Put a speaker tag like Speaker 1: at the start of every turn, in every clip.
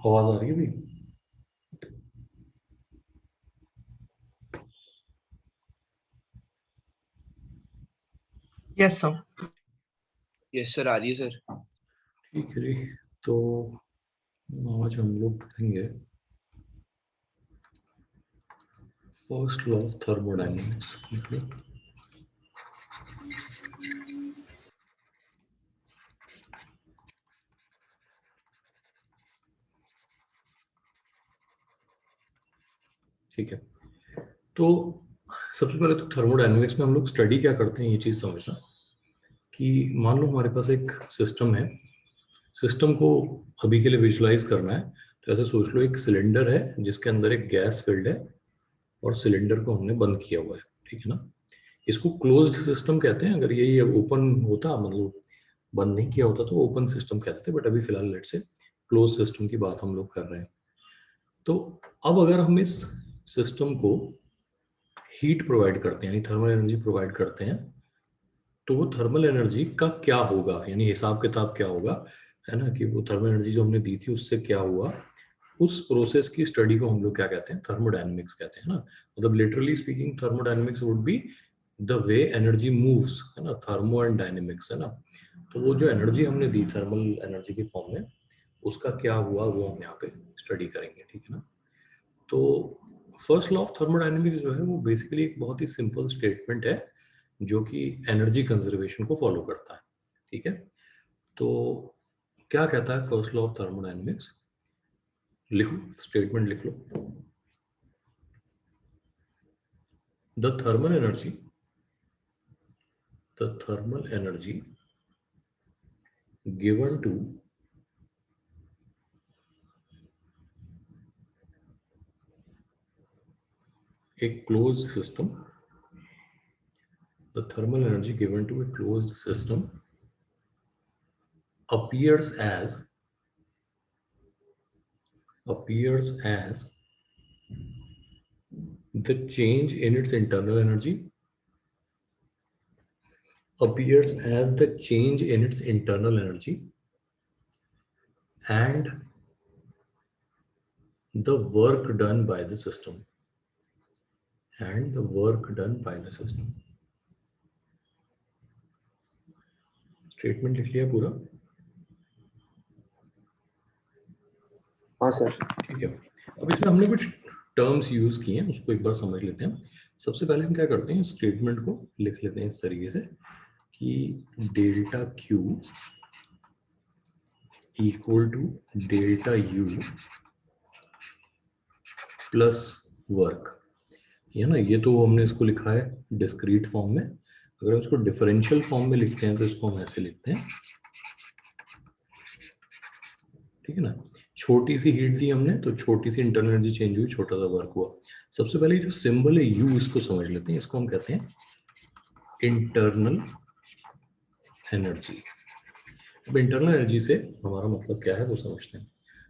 Speaker 1: आवाज आ रही है भी?
Speaker 2: Yes sir.
Speaker 3: यस सर, आ रही है सर।
Speaker 1: ठीक है जी, तो आज हम लोग पढ़ेंगे फर्स्ट लॉ ऑफ थर्मोडायनेमिक्स। ठीक है, तो सबसे पहले तो थर्मोडायनेमिक्स में हम लोग स्टडी क्या करते हैं ये चीज़ समझना कि मान लो हमारे पास एक सिस्टम है, सिस्टम को अभी के लिए विजुलाइज करना है। तो ऐसे सोच लो, एक सिलेंडर है जिसके अंदर एक गैस फिल्ड है और सिलेंडर को हमने बंद किया हुआ है, ठीक है ना। इसको क्लोज्ड सिस्टम कहते हैं। अगर यही ओपन होता, मतलब बंद नहीं किया होता, तो ओपन सिस्टम कहते थे, बट अभी फिलहाल लेट से क्लोज सिस्टम की बात हम लोग कर रहे हैं। तो अब अगर हम इस सिस्टम को हीट प्रोवाइड करते हैं, यानी थर्मल एनर्जी प्रोवाइड करते हैं, तो वो थर्मल एनर्जी का क्या होगा, यानी हिसाब किताब क्या होगा, है ना, कि वो थर्मल एनर्जी जो हमने दी थी उससे क्या हुआ, उस प्रोसेस की स्टडी को हम लोग क्या कहते हैं, थर्मोडायनेमिक्स कहते हैं ना। मतलब literally speaking thermodynamics would be the way energy moves, है ना, थर्मो एंड डायनेमिक्स, है ना। तो वो जो एनर्जी हमने दी थर्मल एनर्जी की फॉर्म में, उसका क्या हुआ वो हम यहाँ पे स्टडी करेंगे, ठीक है ना। तो फर्स्ट लॉ ऑफ थर्मोडायनेमिक्स जो है वो बेसिकली एक बहुत ही सिंपल स्टेटमेंट है जो कि एनर्जी कंजर्वेशन को फॉलो करता है, ठीक है। तो क्या कहता है फर्स्ट लॉ ऑफ थर्मोडायनेमिक्स? लिखो, स्टेटमेंट लिख लो। The thermal energy given to a closed system, the thermal energy given to a closed system appears as the change in its internal energy, and the work done by the system, statement लिख लिया पूरा?
Speaker 3: हाँ sir.
Speaker 1: ठीक है, अब इसमें हमने कुछ टर्म्स यूज किए हैं, उसको एक बार समझ लेते हैं। सबसे पहले हम क्या करते हैं, स्टेटमेंट को लिख लेते हैं इस तरीके से कि delta Q equal to delta U plus work, है ना। ये तो हमने इसको लिखा है डिस्क्रीट फॉर्म में। अगर हम इसको डिफरेंशियल फॉर्म में लिखते हैं तो इसको हम ऐसे लिखते हैं, ठीक है ना। छोटी सी हीट दी हमने तो छोटी सी इंटरनल एनर्जी चेंज हुई, छोटा सा वर्क हुआ। सबसे पहले जो सिंबल है यू, इसको समझ लेते हैं। इसको हम कहते हैं इंटरनल एनर्जी। अब इंटरनल एनर्जी से हमारा मतलब क्या है वो समझते हैं।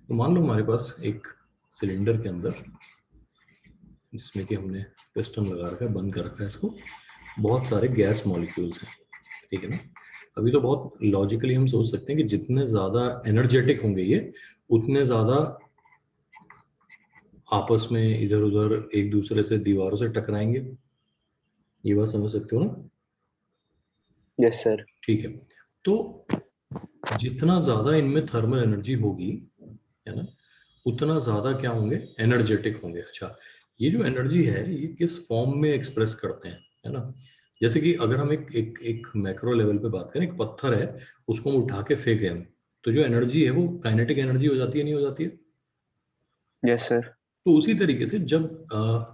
Speaker 1: तो मान लो हमारे पास एक सिलेंडर के अंदर, जिसमें कि हमने पिस्टन लगा रखा है, बंद कर रखा है इसको, बहुत सारे गैस मॉलिक्यूल्स हैं, ठीक है ना। अभी तो बहुत लॉजिकली हम सोच सकते हैं कि जितने ज़्यादा एनर्जेटिक होंगे ये, उतने ज़्यादा आपस में इधर उधर एक दूसरे से दीवारों से टकराएंगे। ये बात समझ सकते हो ना?
Speaker 3: Yes sir.
Speaker 1: ठीक है, तो जितना ज़्यादा इनमें थर्मल एनर्जी होगी, है ना, उतना ज़्यादा क्या होंगे, एनर्जेटिक होंगे। अच्छा, ये जो एनर्जी है ये किस फॉर्म में एक्सप्रेस करते हैं, है ना। जैसे कि अगर हम एक एक एक मैक्रो लेवल पे बात करें, एक पत्थर है, उसको हम उठा के फेंकें हम, तो जो एनर्जी है वो काइनेटिक एनर्जी हो जाती है, नहीं हो जाती है?
Speaker 3: Yes sir.
Speaker 1: तो उसी तरीके से जब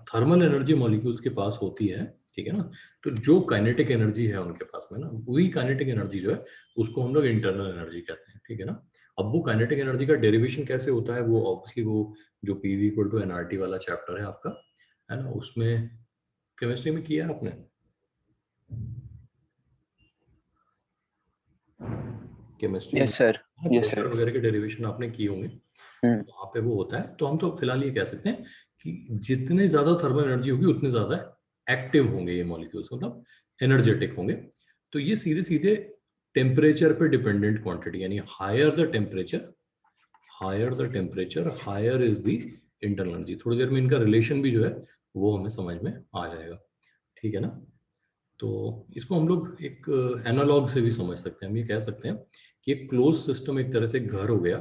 Speaker 1: थर्मल एनर्जी मॉलिक्यूल्स के पास होती है, ठीक है ना, तो जो काइनेटिक एनर्जी है उनके पास में ना, वही काइनेटिक एनर्जी जो है उसको हम लोग इंटरनल एनर्जी कहते हैं, ठीक है ना। अब वो काइनेटिक एनर्जी का डेरिवेशन कैसे होता है, वो ऑब्वियसली वो जो पीवी इक्वल टू एनआरटी वाला चैप्टर है आपका, है ना, उसमें केमिस्ट्री में किया है आपने? केमिस्ट्री में
Speaker 3: yes sir, yes
Speaker 1: pressure
Speaker 3: sir.
Speaker 1: वगैरह के डेरिवेशन आपने किए होंगे, वहां पे वो होता है। तो हम तो फिलहाल ये कह सकते हैं कि जितने ज्यादा थर्मल एनर्जी होगी उतने ज्यादा एक्टिव होंगे ये मॉलिक्यूल्स, मतलब एनर्जेटिक होंगे। तो ये सीधे सीधे टेम्परेचर पे डिपेंडेंट क्वांटिटी, यानी higher the temperature higher is the internal energy. थोड़ी देर में इनका रिलेशन भी जो है वो हमें समझ में आ जाएगा, ठीक है ना। तो इसको हम लोग एक एनालॉग से भी समझ सकते हैं। हम ये कह सकते हैं कि एक क्लोज सिस्टम एक तरह से घर हो गया,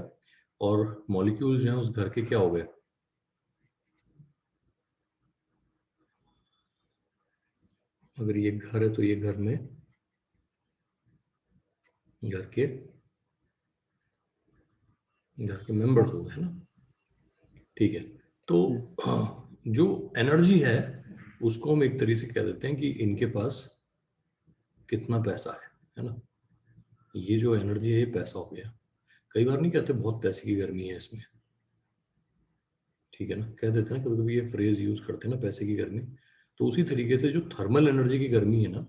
Speaker 1: और मॉलिक्यूल्स जो हैं उस घर के क्या हो गए? अगर ये घर है तो ये घर में घर के मेंबर्स हो गए, है ना, ठीक है। तो जो एनर्जी है उसको हम एक तरीके से कह देते हैं कि इनके पास कितना पैसा है ना। ये जो एनर्जी है ये पैसा हो गया। कई बार नहीं कहते बहुत पैसे की गर्मी है इसमें, ठीक है ना, कह देते हैं ना, कभी कभी ये फ्रेज यूज करते हैं ना, पैसे की गर्मी। तो उसी तरीके से जो थर्मल एनर्जी की गर्मी है ना,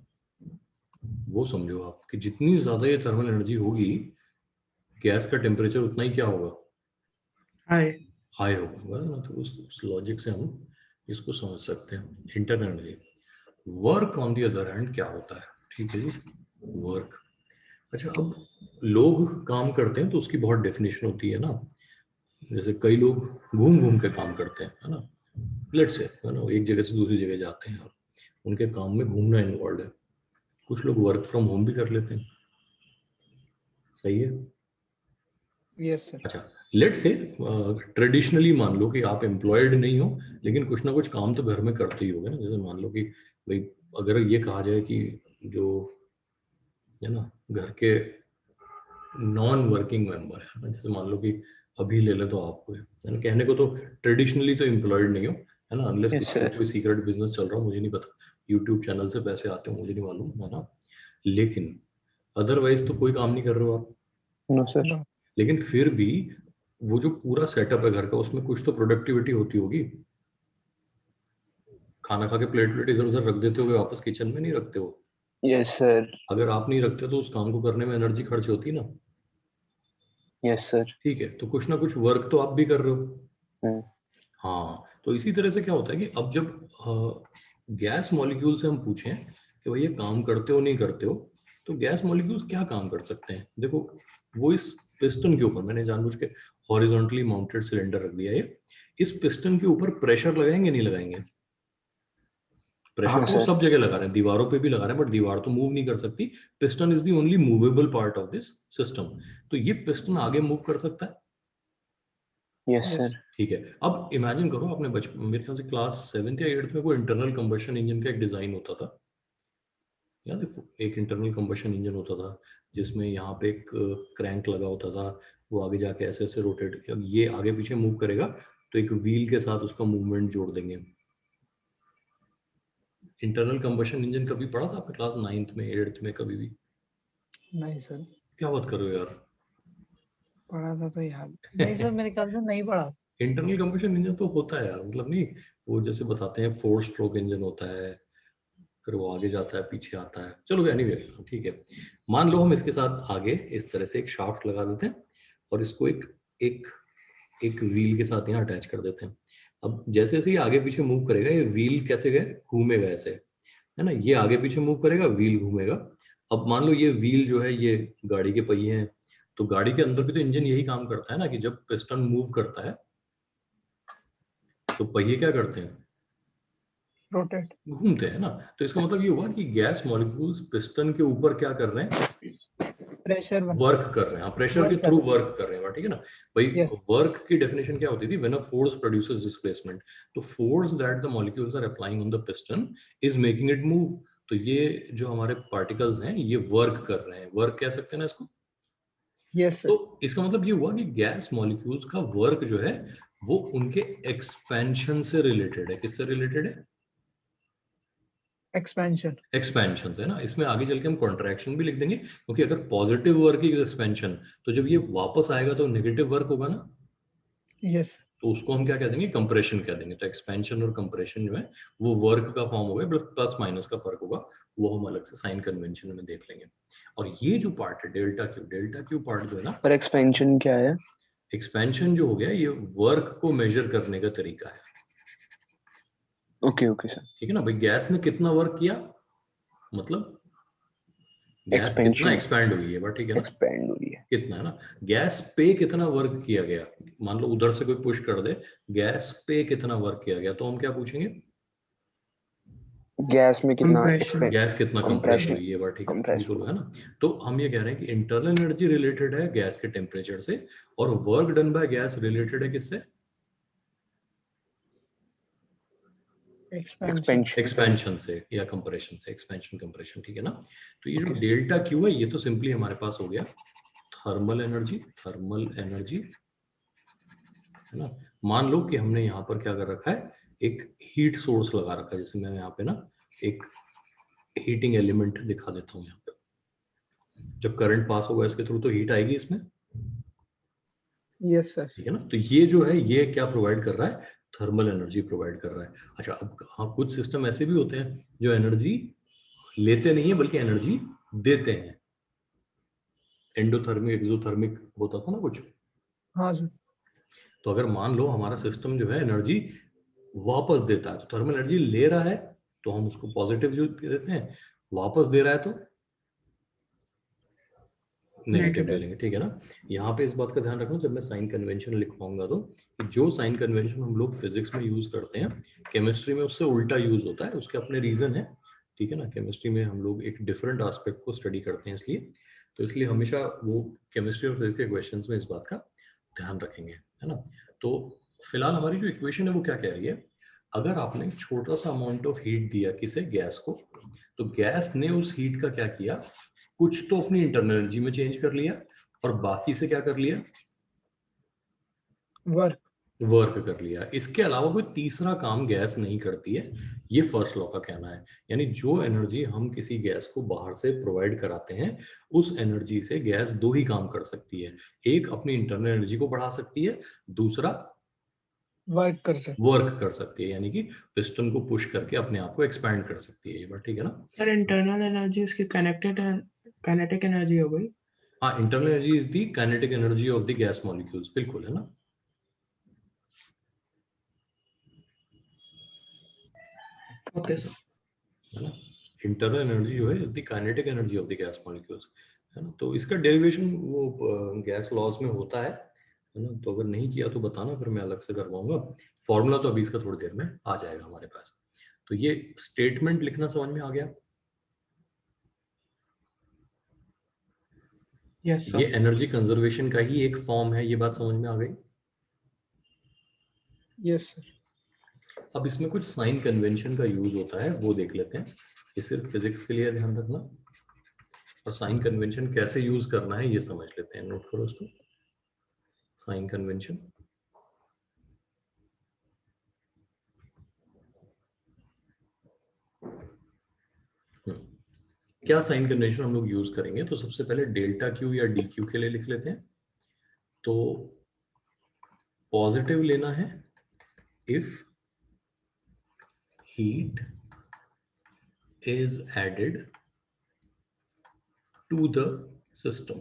Speaker 1: वो समझो आप कि जितनी ज्यादा ये थर्मल एनर्जी होगी, गैस का टेम्परेचर उतना ही क्या होगा?
Speaker 2: हाय
Speaker 1: हाई होगा ना। तो उस लॉजिक से हम इसको समझ सकते हैं। Internal energy. Work on the other hand क्या होता है, ठीक है जी, वर्क। अच्छा, अब लोग काम करते हैं तो उसकी बहुत डेफिनेशन होती है ना। जैसे कई लोग घूम घूम के काम करते हैं, है ना, लेट से, है ना, एक जगह से दूसरी जगह जाते हैं, उनके काम में घूमना इन्वॉल्व है। कुछ लोग वर्क फ्रॉम होम भी कर लेते हैं, सही है।
Speaker 2: Yes sir.
Speaker 1: अच्छा, लेट से ट्रेडिशनली मान लो कि आप एम्प्लॉयड नहीं हो, लेकिन कुछ ना कुछ काम तो घर में करते ही होगे ना। जैसे मान लो कि भाई, अगर ये कहा जाए कि जो है ना घर के नॉन वर्किंग मेंबर है ना, जैसे मान लो कि अभी ले ले तो आपको है ना, कहने को तो ट्रेडिशनली तो एम्प्लॉयड नहीं हो, है ना, अनलेस
Speaker 3: Yes,
Speaker 1: किसी का
Speaker 3: sir.
Speaker 1: कोई सीक्रेट बिजनेस चल रहा हो, मुझे नहीं पता, यूट्यूब चैनल से पैसे आते हो मुझे नहीं मालूम, है ना। लेकिन अदरवाइज तो कोई काम नहीं कर रहे हो आप।
Speaker 3: No, sir.
Speaker 2: नो
Speaker 1: लेकिन फिर भी वो जो पूरा सेटअप है घर का, उसमें कुछ तो प्रोडक्टिविटी होती होगी। खाना खा के प्लेट प्लेट इधर उधर रख देते हो, वापस किचन में नहीं रखते हो।
Speaker 3: Yes, sir.
Speaker 1: अगर आप नहीं रखते तो उस काम को करने में एनर्जी खर्च होती ना।
Speaker 3: Yes, sir.
Speaker 1: ठीक है, तो कुछ ना कुछ वर्क तो आप भी कर रहे हो।
Speaker 3: Hmm.
Speaker 1: हाँ, तो इसी तरह से क्या होता है कि अब जब गैस मॉलिक्यूल से हम पूछें कि भाई ये काम करते हो नहीं करते हो, तो गैस मॉलिक्यूल्स क्या काम कर सकते हैं। देखो, वो इस पिस्टन के ऊपर, मैंने जानबूझ के हॉरिजॉन्टली माउंटेड सिलेंडर रख दिया है, इस पिस्टन के ऊपर प्रेशर लगाएंगे नहीं लगाएंगे? प्रेशर
Speaker 3: हाँ
Speaker 1: तो वो
Speaker 3: सर।
Speaker 1: सब जगह लगा रहे हैं, दीवारों पे भी लगा रहे हैं, बट दीवार तो मूव नहीं कर सकती। Piston is the only movable part of this system. तो ये पिस्टन आगे मूव कर सकता है।
Speaker 3: Yes,
Speaker 2: yes
Speaker 3: sir.
Speaker 1: ठीक है, अब इमेजिन करो, आपने बचपन, मेरे ख्याल से क्लास 7th या 8th में कोई इंटरनल कंबशन इंजन का एक डिजाइन होता था, याद है? एक इंटरनल कंबशन इंजन होता था जिसमें यहाँ पे एक क्रैंक लगा होता था, वो आगे जाके ऐसे ऐसे रोटेट, ये आगे पीछे मूव करेगा, तो एक व्हील के साथ उसका मूवमेंट जोड़ देंगे। इंटरनल कंबशन इंजन कभी पढ़ा था आपने क्लास 9th में 8th में कभी भी?
Speaker 2: नहीं सर,
Speaker 1: क्या बात कर रहे हो यार।
Speaker 2: पढ़ा था तो याद नहीं सर, मेरे ख्याल से नहीं पढ़ा।
Speaker 1: इंटरनल कंबशन इंजन तो होता है यार, मतलब नहीं, वो जैसे बताते हैं 4 स्ट्रोक इंजन होता है, फिर वो आगे जाता है पीछे आता है। चलो एनीवे, ठीक है, मान लो हम इसके साथ आगे इस तरह से एक शाफ्ट लगा देते हैं, और इसको एक एक एक व्हील के साथ यहाँ अटैच कर देते हैं। अब जैसे जैसे ये आगे पीछे मूव करेगा, ये व्हील कैसे गए, घूमेगा ऐसे, है ना, ये आगे पीछे मूव करेगा, व्हील घूमेगा। अब मान लो ये व्हील जो है ये गाड़ी के पहिए हैं, तो गाड़ी के अंदर भी तो इंजन यही काम करता है ना, कि जब पिस्टन मूव करता है तो पहिए क्या करते हैं,
Speaker 2: रोटेट।
Speaker 1: घूमते हैं ना। तो इसका मतलब ये हुआ कि गैस मॉलिक्यूल्स पिस्टन के ऊपर क्या कर रहे हैं,
Speaker 2: प्रेशर बना।
Speaker 1: वर्क कर रहे हैं, प्रेशर के
Speaker 2: वर्क कर
Speaker 1: थ्रू
Speaker 2: रहे
Speaker 1: वर्क कर रहे हैं, ठीक है ना भाई।
Speaker 2: यस।
Speaker 1: वर्क की डेफिनेशन क्या होती थी, when a force produces displacement, तो force that the molecules are applying on the piston is making it move. तो ये जो हमारे पार्टिकल्स हैं ये वर्क कर रहे हैं, वर्क कह सकते हैं ना इसको।
Speaker 2: यस
Speaker 1: तो
Speaker 2: सर।
Speaker 1: इसका मतलब ये हुआ कि गैस मॉलिक्यूल्स का वर्क जो है वो उनके एक्सपेंशन से रिलेटेड है। किससे रिलेटेड है?
Speaker 2: एक्सपेंशन।
Speaker 1: एक्सपेंशन है ना, इसमें आगे चल के हम कॉन्ट्रैक्शन भी लिख देंगे, क्योंकि अगर पॉजिटिव वर्क इज एक्सपेंशन तो जब ये वापस आएगा तो नेगेटिव वर्क होगा ना,
Speaker 2: यस।
Speaker 1: तो उसको हम क्या कह देंगे, कंप्रेशन कह देंगे। तो एक्सपेंशन और कंप्रेशन जो है वो वर्क का फॉर्म होगा, प्लस माइनस का फर्क होगा, वो हम अलग से साइन कन्वेंशन में देख लेंगे। और ये जो पार्ट है डेल्टा क्यू पार्ट जो है ना,
Speaker 3: पर एक्सपेंशन क्या है?
Speaker 1: एक्सपेंशन जो हो गया ये वर्क को मेजर करने का तरीका है।
Speaker 3: Okay okay sir.
Speaker 1: ठीक है ना भाई, गैस ने कितना वर्क किया, मतलब गैस कितना
Speaker 3: एक्सपेंशन,
Speaker 1: एक्सपैंड हुई है, बट ठीक है ना,
Speaker 3: एक्सपेंड हुई है।
Speaker 1: कितना है ना, गैस पे कितना वर्क किया गया, मान लो उधर से कोई पुश कर दे, गैस पे कितना वर्क किया गया, तो हम क्या पूछेंगे,
Speaker 3: गैस में कितना
Speaker 2: Compression.
Speaker 1: गैस कितना कंप्रेस हुई है, बट ठीक है
Speaker 3: कंप्रेस
Speaker 1: बिल्कुल है ना। तो हम ये कह रहे हैं कि इंटरनल एनर्जी रिलेटेड है गैस के टेम्परेचर से, और work done by gas related है किससे,
Speaker 2: एक्सपेंशन।
Speaker 1: एक्सपेंशन से या कंप्रेशन से, एक्सपेंशन कंप्रेशन, ठीक है ना। तो ये जो
Speaker 3: Okay.
Speaker 1: डेल्टा क्यू है ये तो सिंपली हमारे पास हो गया थर्मल एनर्जी है ना। मान लो कि हमने यहाँ पर क्या कर रखा है, एक हीट सोर्स लगा रखा है, जैसे मैं यहाँ पे ना एक हीटिंग एलिमेंट दिखा देता हूँ यहाँ पे, जब करंट पास होगा इसके थ्रू तो हीट आएगी इसमें,
Speaker 2: यस सर।
Speaker 1: ठीक है ना। तो ये जो है ये क्या प्रोवाइड कर रहा है, थर्मल एनर्जी प्रोवाइड कर रहा है। अच्छा, अब हाँ कुछ सिस्टम ऐसे भी होते हैं जो एनर्जी लेते नहीं है बल्कि एनर्जी देते हैं, एंडोथर्मिक एक्सोथर्मिक होता था ना कुछ।
Speaker 2: हाँ सर।
Speaker 1: तो अगर मान लो हमारा सिस्टम जो है एनर्जी वापस देता है, तो थर्मल एनर्जी ले रहा है तो हम उसको पॉजिटिव जो देते हैं, वापस दे रहा है तो नेगेटिव ले लेंगे, ठीक है ना। यहाँ पे इस बात का ध्यान रखना, जब मैं साइन कन्वेंशन लिखवाऊंगा तो कि जो साइन कन्वेंशन हम लोग फिजिक्स में यूज करते हैं, केमिस्ट्री में उससे उल्टा यूज होता है, उसके अपने रीजन है, ठीक है ना। केमिस्ट्री में हम लोग एक डिफरेंट एस्पेक्ट को स्टडी करते हैं, इसलिए हमेशा वो केमिस्ट्री और फिजिक्स के क्वेश्चन में इस बात का ध्यान रखेंगे, है ना। तो फिलहाल हमारी जो इक्वेशन है वो क्या कह रही है, अगर आपने एक छोटा सा अमाउंट ऑफ हीट दिया किसे, गैस को, तो गैस ने उस हीट का क्या किया, कुछ तो अपनी इंटरनल एनर्जी में चेंज कर लिया और बाकी से क्या कर लिया, वर्क कर लिया। इसके अलावा कोई तीसरा काम गैस नहीं करती है, ये फर्स्ट लॉ का कहना है। यानी जो एनर्जी हम किसी गैस को बाहर से प्रोवाइड कराते हैं, उस एनर्जी से गैस दो ही काम कर सकती है, एक अपनी इंटरनल एनर्जी को बढ़ा सकती है, दूसरा वर्क कर सकती है, यानी कि पिस्टन को पुश करके अपने आप को एक्सपैंड कर सकती है, ये बात ठीक है ना।
Speaker 4: सर इंटरनल एनर्जी उसकी काइनेटिक एनर्जी हो गई।
Speaker 1: हाँ, internal energy is the kinetic energy of the gas molecules, बिल्कुल है ना।
Speaker 4: Okay sir.
Speaker 1: है ना, इंटरनल एनर्जी जो है is the kinetic energy of the gas molecules, है ना। तो इसका डेरिवेशन वो गैस लॉज में होता है ना। तो अगर नहीं किया तो बताना, फिर मैं अलग से करवाऊंगा। फॉर्मूला तो अभी इसका थोड़ी देर में आ जाएगा हमारे पास। तो ये स्टेटमेंट लिखना समझ में आ गया।
Speaker 4: यस
Speaker 1: ये
Speaker 4: सर।
Speaker 1: एनर्जी कंजर्वेशन का ही एक फॉर्म है, ये बात समझ में आ गई।
Speaker 2: Yes sir.
Speaker 1: अब इसमें कुछ साइन कन्वेंशन का यूज होता है, वो देख लेते हैं। ये सिर्फ फिजिक्स के लिए ध्यान रखना, और साइन कन्वेंशन कैसे यूज करना है ये समझ लेते हैं। नोट करो इसको, साइन कन्वेंशन। क्या साइन कन्वेंशन हम लोग यूज करेंगे, तो सबसे पहले डेल्टा क्यू या डी क्यू के लिए लिख लेते हैं। तो पॉजिटिव लेना है if heat is added to the system,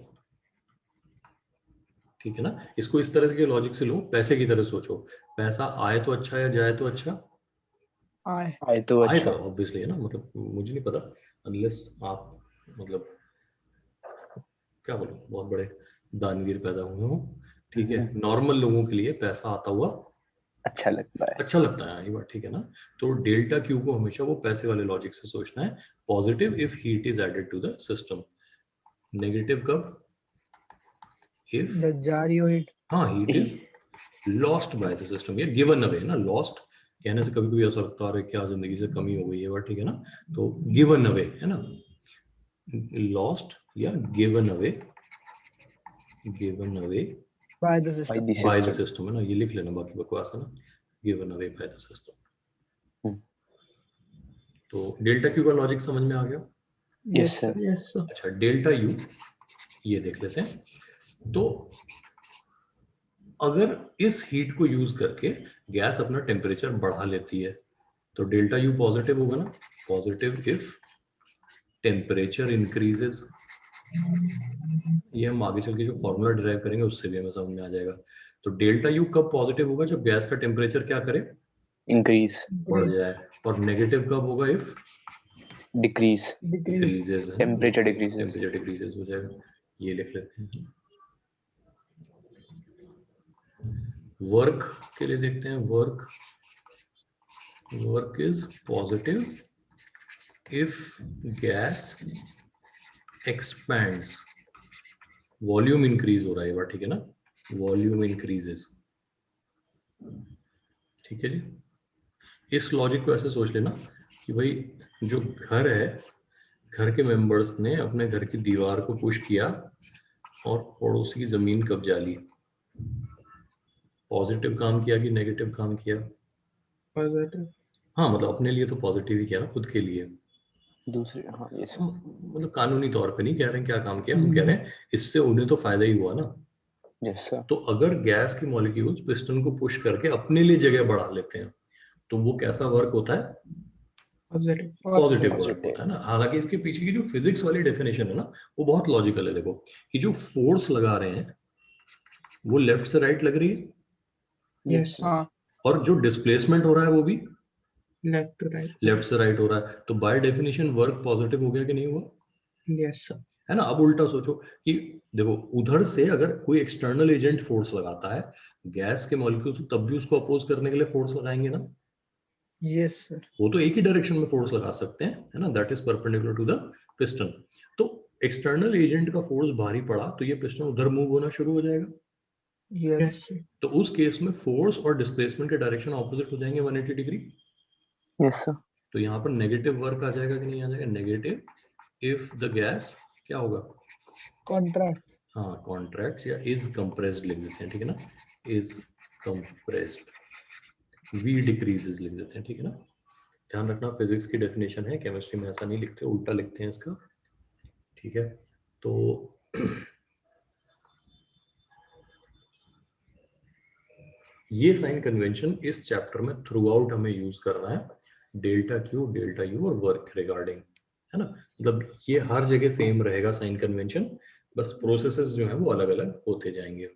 Speaker 1: ठीक है ना। इसको इस तरह के लॉजिक से लो, पैसे की तरह सोचो, पैसा आए तो अच्छा या जाए तो अच्छा,
Speaker 3: आए तो
Speaker 1: आए तो
Speaker 3: अच्छा।
Speaker 1: ऑब्वियसली है ना। मतलब मुझे नहीं पता, अनलेस आप मतलब क्या बोलूं, बहुत बड़े दानवीर पैदा हुए हो, ठीक है। नॉर्मल लोगों के लिए पैसा आता हुआ
Speaker 3: अच्छा लगता है।
Speaker 1: अच्छा लगता है, ये बात ठीक है ना। तो डेल्टा क्यू को हमेशा वो पैसे वाले लॉजिक से सोचना है। Positive if heat is added to the system, negative कब, इफ
Speaker 2: जब जा रही हो हीट।
Speaker 1: हाँ heat is lost by the system, या गिवन अवे ना। लॉस्ट कहने से कभी कभी ऐसा लगता है क्या जिंदगी से कमी हो गई है, बात ठीक है ना। तो गिवन अवे है ना, लॉस्ट या given away
Speaker 2: by the
Speaker 1: by the
Speaker 2: system.
Speaker 1: System है ना। ये लिख लेना, बाकी बकवास है ना, given away by the system. तो डेल्टा क्यू का लॉजिक समझ में आ गया?
Speaker 3: Yes sir.
Speaker 4: Yes, sir.
Speaker 1: अच्छा, डेल्टा यू ये देख लेते हैं। तो अगर इस हीट को यूज करके गैस अपना टेम्परेचर बढ़ा लेती है तो डेल्टा यू पॉजिटिव होगा ना, पॉजिटिव इफ टेम्परेचर इंक्रीजेस। ये हम आगे चल के जो फॉर्मूला डिराइव करेंगे उससे भी हमें समझ में आ जाएगा। तो डेल्टा यू कब पॉजिटिव होगा? जब गैस का टेम्परेचर क्या करे?
Speaker 3: इंक्रीज।
Speaker 1: बढ़ जाए। और नेगेटिव कब होगा? If
Speaker 3: decrease.
Speaker 1: Decreases,
Speaker 3: temperature decreases.
Speaker 1: Temperature decreases हो जाएगा। ये लिख लेते हैं। वर्क के लिए देखते हैं। Work is positive if gas expands. Volume increase हो रहा है ये बात, ठीक है ना, वॉल्यूम इंक्रीजेस। ठीक है जी। इस लॉजिक को ऐसे सोच लेना कि भाई जो घर है, घर के मेंबर्स ने अपने घर की दीवार को पुश किया और पड़ोसी की जमीन कब्जा ली। पॉजिटिव काम किया कि नेगेटिव काम किया?
Speaker 4: Positive.
Speaker 1: हाँ, मतलब अपने लिए तो पॉजिटिव ही किया ना, खुद के लिए।
Speaker 3: दूसरे, हाँ यस।
Speaker 1: मतलब कानूनी तौर पे नहीं कह रहे हैं क्या काम किया, हम कह रहे हैं इससे उन्हें तो फायदा ही हुआ ना।
Speaker 3: Yes sir.
Speaker 1: तो अगर गैस की मॉलिक्यूल्स पिस्टन को पुश करके अपने लिए जगह बढ़ा लेते हैं तो वो कैसा वर्क होता है?
Speaker 4: Positive.
Speaker 1: Positive work
Speaker 3: Positive.
Speaker 1: होता है ना। हालांकि इसके पीछे की जो फिजिक्स वाली डेफिनेशन है ना वो बहुत लॉजिकल है। देखो कि जो फोर्स लगा रहे हैं वो लेफ्ट से राइट लग रही है,
Speaker 4: Yes.
Speaker 2: हाँ
Speaker 1: और जो डिस्प्लेसमेंट हो रहा है वो भी
Speaker 4: Left to right.
Speaker 1: लेफ्ट से राइट हो रहा है। तो बाय डेफिनेशन वर्क पॉजिटिव हो गया कि नहीं हुआ?
Speaker 4: Yes, sir.
Speaker 1: है ना। अब उल्टा सोचो कि देखो उधर से अगर कोई एक्सटर्नल एजेंट फोर्स लगाता है गैस के मॉलिक्यूल्स, तब भी उसको अपोज करने के लिए फोर्स लगाएंगे ना।
Speaker 2: Yes sir.
Speaker 1: वो तो एक ही डायरेक्शन में फोर्स लगा सकते हैं, है ना, that is perpendicular to the piston. तो एक्सटर्नल एजेंट का फोर्स भारी पड़ा तो ये पिस्टन उधर मूव होना शुरू हो जाएगा।
Speaker 2: Yes
Speaker 4: Yes, sir.
Speaker 1: तो उस केस में फोर्स और डिस्प्लेसमेंट के डायरेक्शन ऑपोजिट हो जाएंगे 180 डिग्री।
Speaker 3: Yes sir.
Speaker 1: तो यहाँ पर नेगेटिव वर्क आ जाएगा कि नहीं आ जाएगा? नेगेटिव इफ द गैस क्या होगा?
Speaker 2: कॉन्ट्रैक्ट।
Speaker 1: हाँ, कॉन्ट्रैक्ट्स या इज कंप्रेस्ड लिख देते हैं, ठीक है ना, इज कंप्रेस्ड। वी डिक्रीजेस लिख देते हैं, ठीक है ना। ध्यान रखना फिजिक्स की डेफिनेशन है, केमिस्ट्री में ऐसा नहीं लिखते, उल्टा लिखते हैं इसका, ठीक है। तो ये साइन कन्वेंशन इस चैप्टर में थ्रू आउट हमें यूज करना है, डेल्टा क्यू, डेल्टा यू और वर्क रिगार्डिंग, है ना। मतलब ये हर जगह सेम रहेगा साइन कन्वेंशन, बस प्रोसेसेस जो है वो अलग अलग होते जाएंगे।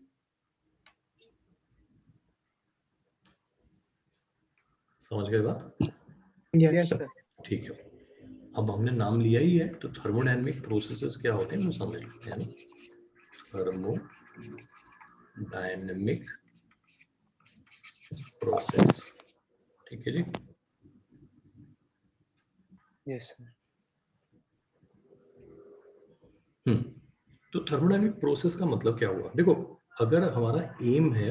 Speaker 1: समझ गए बात?
Speaker 4: Yes,
Speaker 2: yes
Speaker 4: sir.
Speaker 2: सर।
Speaker 1: ठीक है। अब हमने नाम लिया ही है तो थर्मोडायनेमिक प्रोसेसेस क्या होते हैं वो समझ लेते हैं ना। थर्मोडायनेमिक प्रोसेस, ठीक है जी।
Speaker 3: Yes sir.
Speaker 1: तो थर्मोडायनेमिक प्रोसेस का मतलब क्या हुआ? देखो अगर हमारा एम है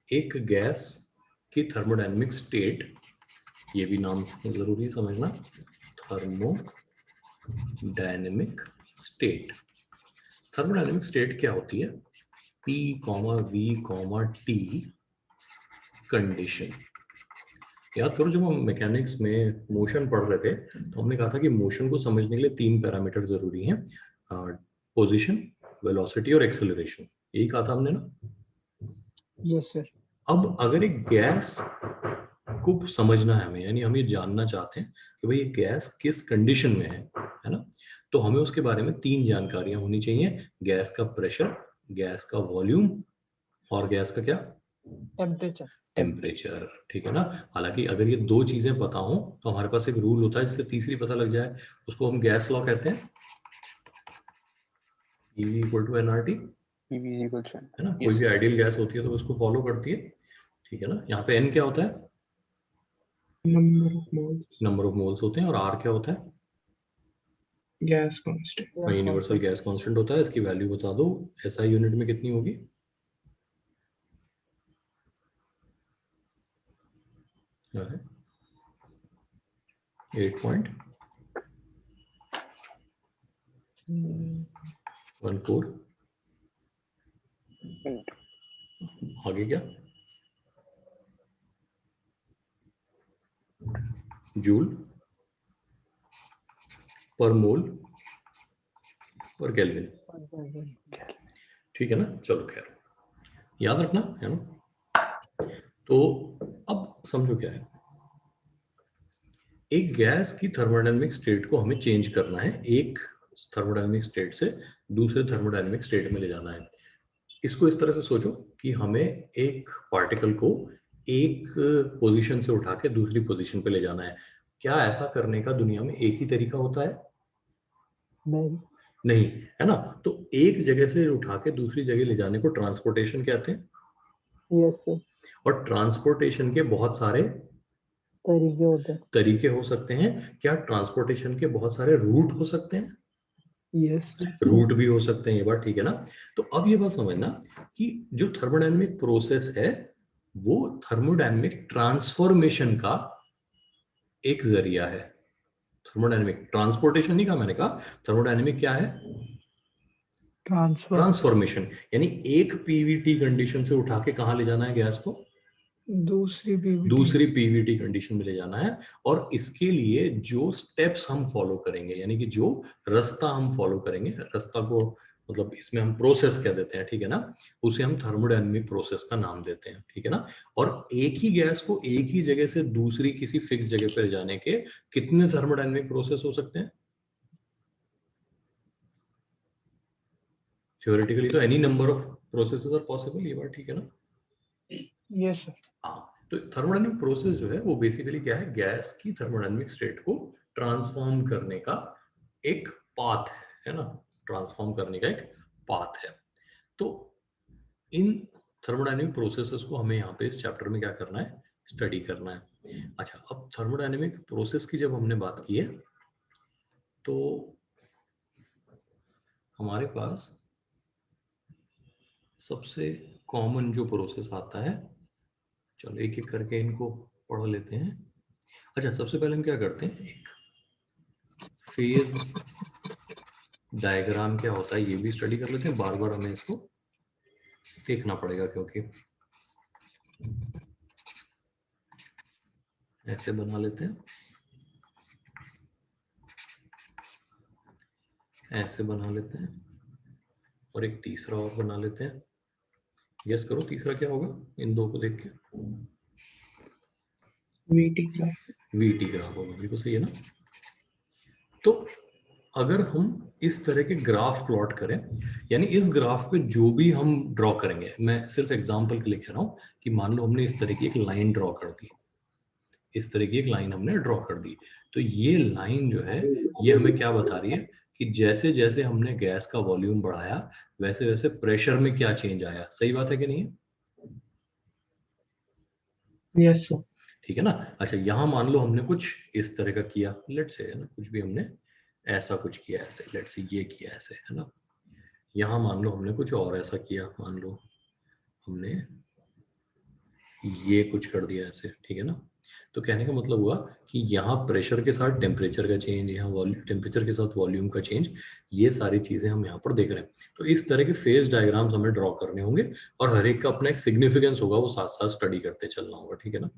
Speaker 1: एक गैस की थर्मोडायनेमिक स्टेट, ये भी नाम जरूरी समझना, थर्मोडायनेमिक स्टेट। थर्मोडायनेमिक स्टेट क्या होती है? P, V, T condition. याद करो जब हम मैकेनिक्स में मोशन पढ़ रहे थे तो हमने कहा था कि मोशन को समझने के लिए 3 पैरामीटर जरूरी हैं, पोजीशन, वेलोसिटी और एक्सेलरेशन। यही कहा था हमने ना।
Speaker 2: Yes sir.
Speaker 1: अब अगर एक गैस को समझना है हमें, यानी हम ये जानना चाहते हैं कि भाई ये गैस किस कंडीशन में है ना, तो हमें उसके बारे में 3 जानकारियां होनी चाहिए। गैस का प्रेशर, गैस का वॉल्यूम और गैस का क्या?
Speaker 2: टेम्परेचर।
Speaker 1: टेम्परेचर, ठीक है ना। हालांकि अगर ये 2 चीजें पता हो तो हमारे पास एक रूल होता है जिससे तीसरी पता लग जाए, उसको हम गैस लॉ कहते हैं, E equal to nRT,
Speaker 3: PV equal to,
Speaker 1: है ना। कोई भी आइडियल गैस होती है तो उसको फॉलो करती है, ठीक है ना। यहाँ पे N क्या होता है?
Speaker 4: Number of moles.
Speaker 1: Number of moles होते हैं, और R क्या होता है?
Speaker 4: Gas constant.
Speaker 1: Universal gas constant होता है। इसकी वैल्यू बता दो, SI यूनिट में कितनी होगी? क्या है? 8.14। आगे क्या? जूल पर मोल पर केल्विन, ठीक है ना। चलो खैर याद रखना है ना। तो अब समझो क्या है, एक गैस की थर्मोडायनेमिक स्टेट को हमें चेंज करना है, एक थर्मोडायनेमिक स्टेट से दूसरे थर्मोडायनेमिक स्टेट में ले जाना है। इसको इस तरह से सोचो कि हमें एक पार्टिकल को एक पोजीशन से उठा के दूसरी पोजीशन पे ले जाना है। क्या ऐसा करने का दुनिया में एक ही तरीका होता है? नहीं, है ना। तो एक जगह से उठा के दूसरी जगह ले जाने को ट्रांसपोर्टेशन कहते हैं।
Speaker 2: Yes sir.
Speaker 1: और ट्रांसपोर्टेशन के बहुत सारे तरीके हो सकते हैं। क्या ट्रांसपोर्टेशन के बहुत सारे रूट हो सकते हैं?
Speaker 2: यस
Speaker 1: रूट भी हो सकते हैं, ये बात ठीक है ना। तो अब ये बात समझना कि जो थर्मोडायनेमिक प्रोसेस है वो थर्मोडायनेमिक ट्रांसफॉर्मेशन का एक जरिया है। थर्मोडायनेमिक ट्रांसपोर्टेशन नहीं कहा मैंने, कहा थर्मोडायनेमिक क्या है? ट्रांसफॉर्मेशन। यानी एक पीवीटी कंडीशन से उठा के कहां ले जाना है गैस को? दूसरी पीवीटी कंडीशन में ले जाना है। और इसके लिए जो स्टेप्स हम फॉलो करेंगे, यानी कि जो रास्ता हम फॉलो करेंगे, रास्ता को मतलब इसमें हम प्रोसेस कह देते हैं, ठीक है ना, उसे हम थर्मोडायनेमिक प्रोसेस का नाम देते हैं, ठीक है ना। और एक ही गैस को एक ही जगह से दूसरी किसी फिक्स जगह पर जाने के कितने थर्मोडायनेमिक प्रोसेस हो सकते हैं? थ्योरेटिकली तो any number of processes are possible, ये बात ठीक है ना।
Speaker 2: Yes sir.
Speaker 1: हाँ, तो थर्मोडायनेमिक प्रोसेस जो है वो बेसिकली क्या है, गैस की थर्मोडायनेमिक स्टेट को ट्रांसफॉर्म करने का एक पाथ है ना, ट्रांसफॉर्म करने का एक पाथ है। तो इन थर्मोडायनेमिक प्रोसेसेस को हमें यहाँ पे इस चैप्टर में क्या करना है, स्टडी करना है। अच्छा, अब थर्मोडायनेमिक प्रोसेस की जब हमने बात की है तो हमारे पास सबसे कॉमन जो प्रोसेस आता है, चलो एक एक करके इनको पढ़ लेते हैं। अच्छा, सबसे पहले हम क्या करते हैं, एक फेज डायग्राम क्या होता है ये भी स्टडी कर लेते हैं। बार बार हमें इसको देखना पड़ेगा क्योंकि ऐसे बना लेते हैं, ऐसे बना लेते हैं, और एक तीसरा और बना लेते हैं। गेस करो तीसरा क्या होगा इन दो को देख के?
Speaker 4: VT graph.
Speaker 1: वीटी ग्राफ होगा, बिल्कुल सही है ना। तो अगर हम इस तरह के ग्राफ प्लॉट करें, यानी इस ग्राफ पे जो भी हम ड्रॉ करेंगे, मैं सिर्फ एग्जांपल के लिए कह रहा हूं कि मान लो हमने इस तरह की एक लाइन ड्रॉ कर दी, इस तरह की एक लाइन हमने ड्रॉ कर दी, तो ये लाइन जो है ये हमें क्या बता रही है कि जैसे जैसे हमने गैस का वॉल्यूम बढ़ाया वैसे वैसे प्रेशर में क्या चेंज आया। सही बात है कि नहीं है?
Speaker 4: Yes sir.
Speaker 1: ठीक है ना। अच्छा, यहां मान लो हमने कुछ इस तरह का किया, लेट से है ना, कुछ भी हमने ऐसा कुछ किया, ऐसे लेट से ये किया ऐसे, है ना। यहाँ मान लो हमने कुछ और ऐसा किया, मान लो हमने ये कुछ कर दिया ऐसे, ठीक है ना। तो कहने का मतलब हुआ कि यहाँ प्रेशर के साथ टेम्परेचर का चेंज, यहाँ टेम्परेचर के साथ वॉल्यूम का चेंज, ये सारी चीजें हम यहाँ पर देख रहे हैं। तो इस तरह के फेज डायग्राम्स हमें ड्रॉ करने होंगे और हर एक का अपना एक सिग्निफिकेंस होगा, वो साथ साथ स्टडी करते चलना होगा, ठीक है ना।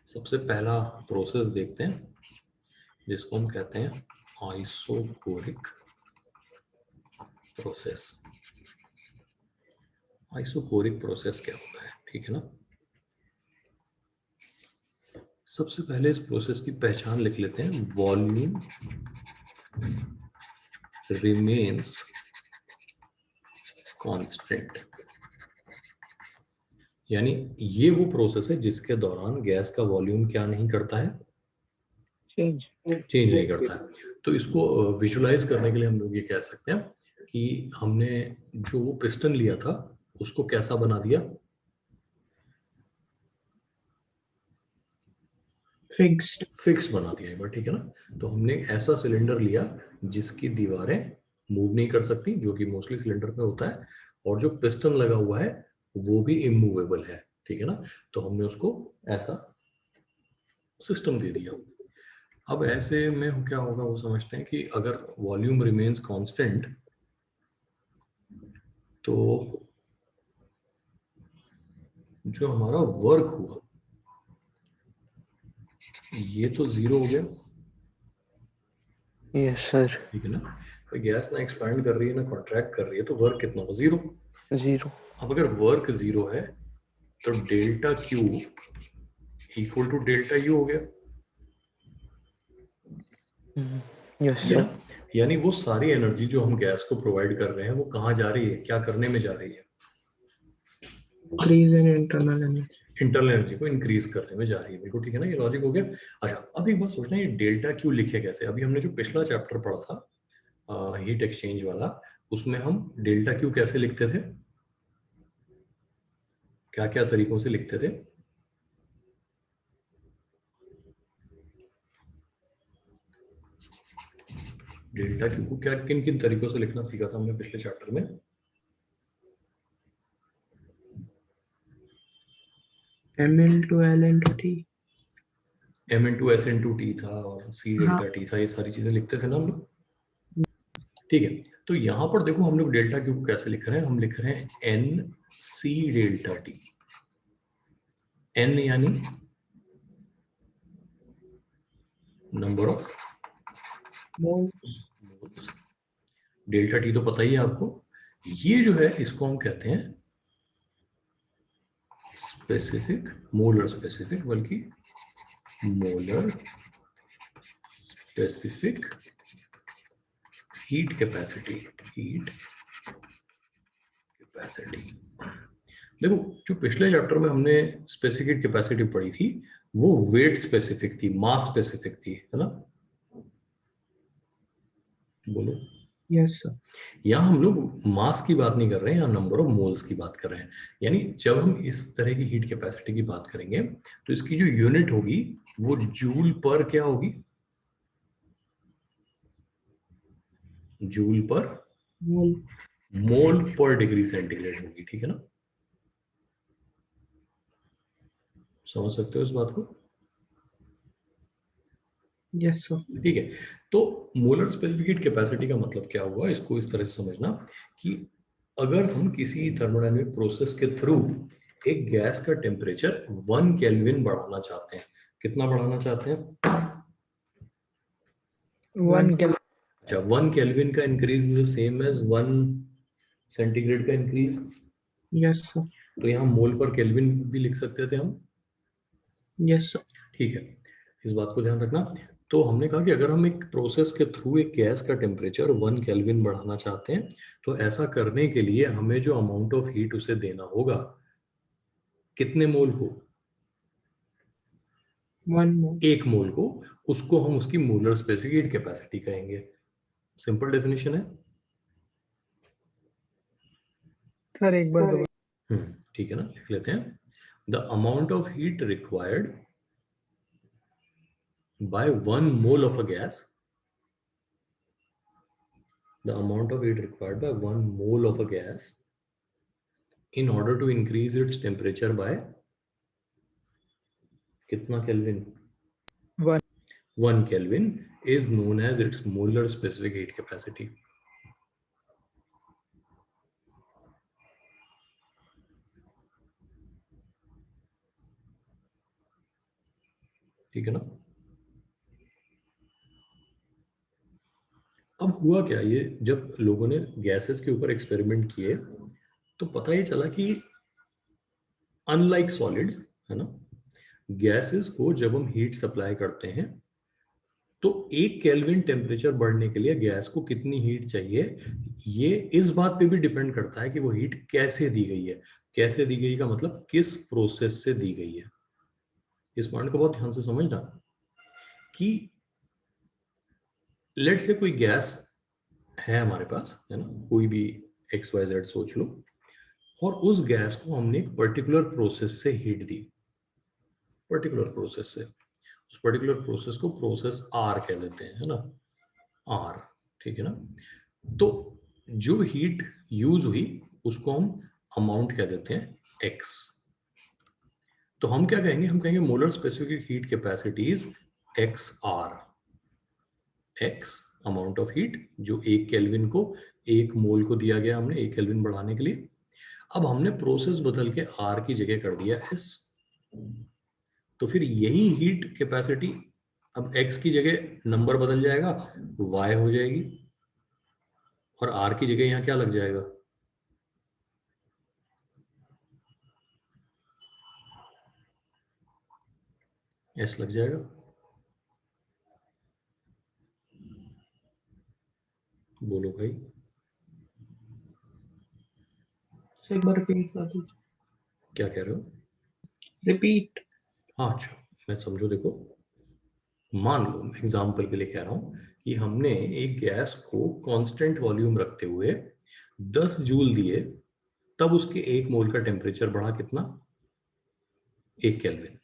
Speaker 1: सबसे पहला प्रोसेस देखते हैं जिसको हम कहते हैं आइसोकोरिक प्रोसेस। आइसोकोरिक प्रोसेस क्या होता है, ठीक है ना। सबसे पहले इस प्रोसेस की पहचान लिख लेते हैं, वॉल्यूम रिमेन्स कांस्टेंट। यानी ये वो प्रोसेस है जिसके दौरान गैस का वॉल्यूम क्या नहीं करता है, चेंज नहीं करता है। तो इसको विजुलाइज करने के लिए हम लोग ये कह सकते हैं कि हमने जो वो पिस्टन लिया था उसको कैसा बना दिया, फिक्स्ड बना दिया एक बार, ठीक है ना। तो हमने ऐसा सिलेंडर लिया जिसकी दीवारें मूव नहीं कर सकती, जो कि मोस्टली सिलेंडर में होता है, और जो पिस्टन लगा हुआ है वो भी इमूवेबल है, ठीक है ना। तो हमने उसको ऐसा सिस्टम दे दिया। अब ऐसे में क्या होगा वो समझते हैं कि अगर वॉल्यूम रिमेन्स कांस्टेंट तो जो हमारा वर्क हुआ ये तो 0 हो गया,
Speaker 3: Yes, sir.
Speaker 1: ठीक है ना। भाई गैस ना एक्सपैंड कर रही है ना कॉन्ट्रैक्ट कर रही है, तो वर्क कितना होगा? 0।
Speaker 3: 0.
Speaker 1: अब अगर वर्क 0 है तो delta Q equal to delta U हो गया,
Speaker 3: Yes,
Speaker 1: ये
Speaker 3: sir.
Speaker 1: ना। यानी वो सारी एनर्जी जो हम गैस को प्रोवाइड कर रहे हैं वो कहाँ जा रही है, क्या करने में जा रही है?
Speaker 4: increase in internal energy.
Speaker 1: Internal energy को इंक्रीज करने में जा रही है। बिल्कुल ठीक है ना, ये लॉजिक हो गया। अच्छा, अब एक बात सोचना, ये डेल्टा क्यू लिखे कैसे? अभी हमने जो पिछला चैप्टर पढ़ा था हीट एक्सचेंज वाला, उसमें हम डेल्टा क्यू कैसे लिखते थे, क्या क्या तरीकों से लिखते थे? डेल्टा क्यू को क्या किन किन तरीकों से लिखना सीखा था हमने पिछले चैप्टर में?
Speaker 4: M into L into T.
Speaker 1: m into S into T था और c
Speaker 4: हाँ।
Speaker 1: डेल्टा टी था, ये सारी चीजें लिखते थे ना हम लोग, ठीक है। तो यहाँ पर देखो हम लोग डेल्टा क्यू को कैसे लिख रहे हैं, हम लिख रहे हैं एन सी डेल्टा टी। एन यानी number of moles, delta t तो पता ही है आपको। ये जो है इसको हम कहते हैं स्पेसिफिक, मोलर स्पेसिफिक, बल्कि molar specific heat capacity. Heat capacity, देखो जो पिछले चैप्टर में हमने स्पेसिफिक हीट कैपेसिटी पढ़ी थी वो वेट स्पेसिफिक थी, मास स्पेसिफिक थी, है ना? बोलो।
Speaker 4: Yes, sir.
Speaker 1: यहाँ हम लोग मास की बात नहीं कर रहे हैं, यहाँ नंबर ऑफ मोल्स की बात कर रहे हैं। यानी जब हम इस तरह की हीट कैपेसिटी की बात करेंगे तो इसकी जो यूनिट होगी वो जूल पर क्या होगी? जूल पर
Speaker 4: Mole.
Speaker 1: मोल पर डिग्री सेंटीग्रेड होगी, ठीक है ना? समझ सकते हो इस बात को?
Speaker 4: Yes, sir.
Speaker 1: ठीक है। तो मोलर स्पेसिफिक हीट कैपेसिटी का मतलब क्या हुआ, इसको इस तरह से समझना कि अगर हम किसी थर्मोडायनामिक प्रोसेस के थ्रू एक गैस का टेम्परेचर 1 केल्विन बढ़ाना चाहते हैं, कितना बढ़ाना चाहते हैं?
Speaker 2: 1 Kelvin.
Speaker 1: अच्छा, 1 केल्विन का increase is same as 1 centigrade का इंक्रीज।
Speaker 4: Yes, sir.
Speaker 1: तो यहाँ मोल पर केल्विन भी लिख सकते थे हम,
Speaker 4: Yes, sir.
Speaker 1: ठीक है। इस बात को ध्यान रखना। तो हमने कहा कि अगर हम एक प्रोसेस के थ्रू एक गैस का टेम्परेचर 1 केल्विन बढ़ाना चाहते हैं तो ऐसा करने के लिए हमें जो अमाउंट ऑफ हीट उसे देना होगा, कितने मोल को?
Speaker 4: 1 mole.
Speaker 1: 1 मोल को, उसको हम उसकी मोलर स्पेसिफिक हीट कैपेसिटी कहेंगे। सिंपल डेफिनेशन है।
Speaker 2: सर एक बार दोबारा।
Speaker 1: ठीक है ना, लिख लेते हैं। The amount of heat required by 1 mole of a gas, the amount of heat required by 1 mole of a gas in order to increase its temperature by कितना kelvin? 1 Kelvin is known as its molar specific heat capacity. ठीक है ना? अब हुआ क्या, ये जब लोगों ने गैसेस के ऊपर एक्सपेरिमेंट किए तो पता ही चला कि अनलाइक सॉलिड्स, है ना, गैसेस को जब हम हीट सप्लाई करते हैं तो 1 केल्विन टेम्परेचर बढ़ने के लिए गैस को कितनी हीट चाहिए, ये इस बात पे भी डिपेंड करता है कि वो हीट कैसे दी गई है। कैसे दी गई का मतलब किस प्रोसेस से दी गई है। इस पॉइंट को बहुत ध्यान से समझना कि लेट से कोई गैस है हमारे पास, है ना, कोई भी XYZ सोच लो, और उस गैस को हमने एक पर्टिकुलर प्रोसेस से हीट दी, पर्टिकुलर प्रोसेस से। उस पर्टिकुलर प्रोसेस को प्रोसेस R कह देते हैं, है ना, R, ठीक है ना। तो जो हीट यूज हुई उसको हम अमाउंट कह देते हैं X। तो हम क्या कहेंगे, हम कहेंगे molar specific heat capacity is XR। X amount of heat जो 1 केल्विन को 1 मोल को दिया गया हमने 1 केल्विन बढ़ाने के लिए। अब हमने प्रोसेस बदल के R की जगह कर दिया S। तो फिर यही हीट कैपेसिटी अब x की जगह नंबर बदल जाएगा, y हो जाएगी, और r की जगह यहाँ क्या लग जाएगा, s लग जाएगा। बोलो भाई।
Speaker 4: से एक बार रिपीट कर दीजिए।
Speaker 1: क्या कह रहे हो?
Speaker 4: रिपीट।
Speaker 1: हाँ अच्छा, मैं समझो, देखो मान लो एग्जाम्पल के लिए कह रहा हूं कि हमने एक गैस को कांस्टेंट वॉल्यूम रखते हुए 10 जूल दिए, तब उसके 1 मोल का टेम्परेचर बढ़ा कितना, 1 केल्विन।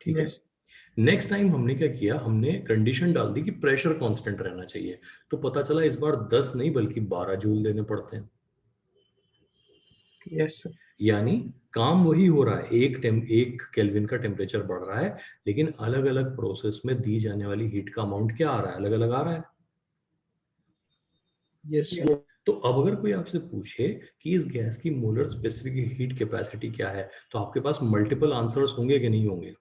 Speaker 1: ठीक है।
Speaker 4: यस।
Speaker 1: नेक्स्ट टाइम हमने क्या किया, हमने कंडीशन डाल दी कि प्रेशर कांस्टेंट रहना चाहिए, तो पता चला इस बार 10 नहीं बल्कि 12 जूल देने पड़ते हैं।
Speaker 4: Yes sir.
Speaker 1: यानी काम वही हो रहा है, 1 केल्विन का टेम्परेचर बढ़ रहा है, लेकिन अलग अलग प्रोसेस में दी जाने वाली हीट का अमाउंट क्या आ रहा है, अलग अलग आ रहा है।
Speaker 4: यस।
Speaker 1: तो अब अगर कोई आपसे पूछे कि इस गैस की मोलर स्पेसिफिक हीट कैपेसिटी क्या है, तो आपके पास मल्टीपल आंसर्स होंगे कि नहीं होंगे?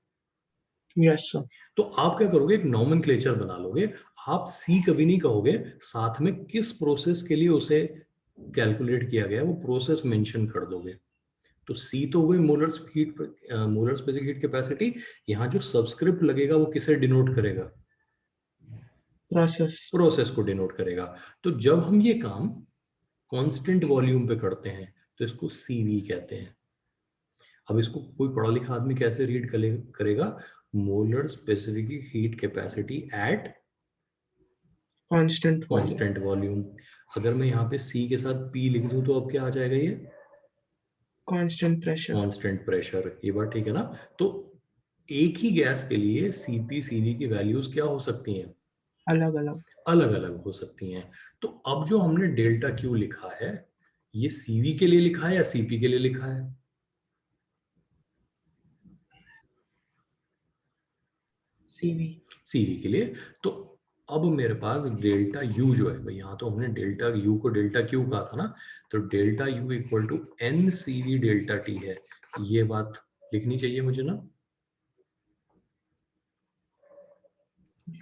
Speaker 4: Yes sir.
Speaker 1: तो आप क्या करोगे, एक नॉमेनक्लेचर बना लोगे। आप सी कभी नहीं कहोगे, साथ में किस प्रोसेस के लिए उसे कैलकुलेट किया गया वो प्रोसेस मेंशन कर दोगे। तो सी तो हो गई मोलर स्पेसिफिक हीट कैपेसिटी। यहाँ जो सबस्क्रिप्ट लगेगा वो किसे डिनोट करेगा,
Speaker 4: प्रोसेस।
Speaker 1: प्रोसेस को डिनोट करेगा। तो जब हम ये काम कांस्टेंट वॉल्यूम पे करते हैं तो इसको सीवी कहते हैं। अब इसको कोई पढ़ा लिखा आदमी कैसे रीड करेगा, molar specific heat capacity at
Speaker 4: constant volume.
Speaker 1: Constant volume. अगर मैं यहाँ पे सी के साथ पी लिख दूं तो अब क्या आ जाएगा, ये
Speaker 4: कांस्टेंट प्रेशर।
Speaker 1: Constant pressure. ये बात ठीक है ना? तो एक ही गैस के लिए सीपी सीवी की वैल्यूज क्या हो सकती हैं,
Speaker 4: अलग अलग।
Speaker 1: अलग अलग हो सकती हैं। तो अब जो हमने डेल्टा क्यू लिखा है, ये सीवी के लिए लिखा है या सीपी के लिए लिखा है?
Speaker 4: सीवी।
Speaker 1: सीवी के लिए। तो अब मेरे पास डेल्टा यू जो है भाई, यहाँ तो हमने डेल्टा यू को डेल्टा क्यू कहा था ना, तो delta U equal to N CV delta T है। ये बात लिखनी चाहिए मुझे ना?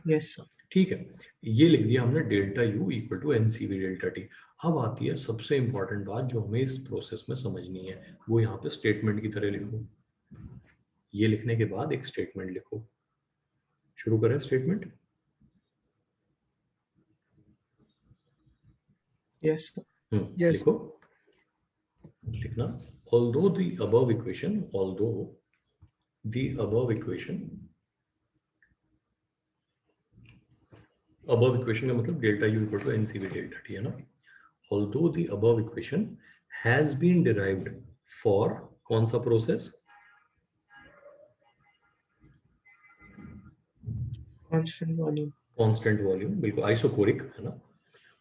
Speaker 4: Yes sir.
Speaker 1: ठीक है, ये लिख दिया हमने, delta U equal to N CV delta T. अब आती है सबसे इंपॉर्टेंट बात जो हमें इस प्रोसेस में समझनी है, वो यहाँ पे स्टेटमेंट की तरह लिखो। ये लिखने के बाद एक स्टेटमेंट लिखो। शुरू करें स्टेटमेंट।
Speaker 4: Yes sir.
Speaker 2: यस
Speaker 1: लिखो, लिखना। although the above equation का मतलब delta U equal to NCV delta T है ना। although the above equation has been derived for कौन सा process,
Speaker 4: constant volume.
Speaker 1: Constant volume, बिल्कुल आइसोकोरिक है ना।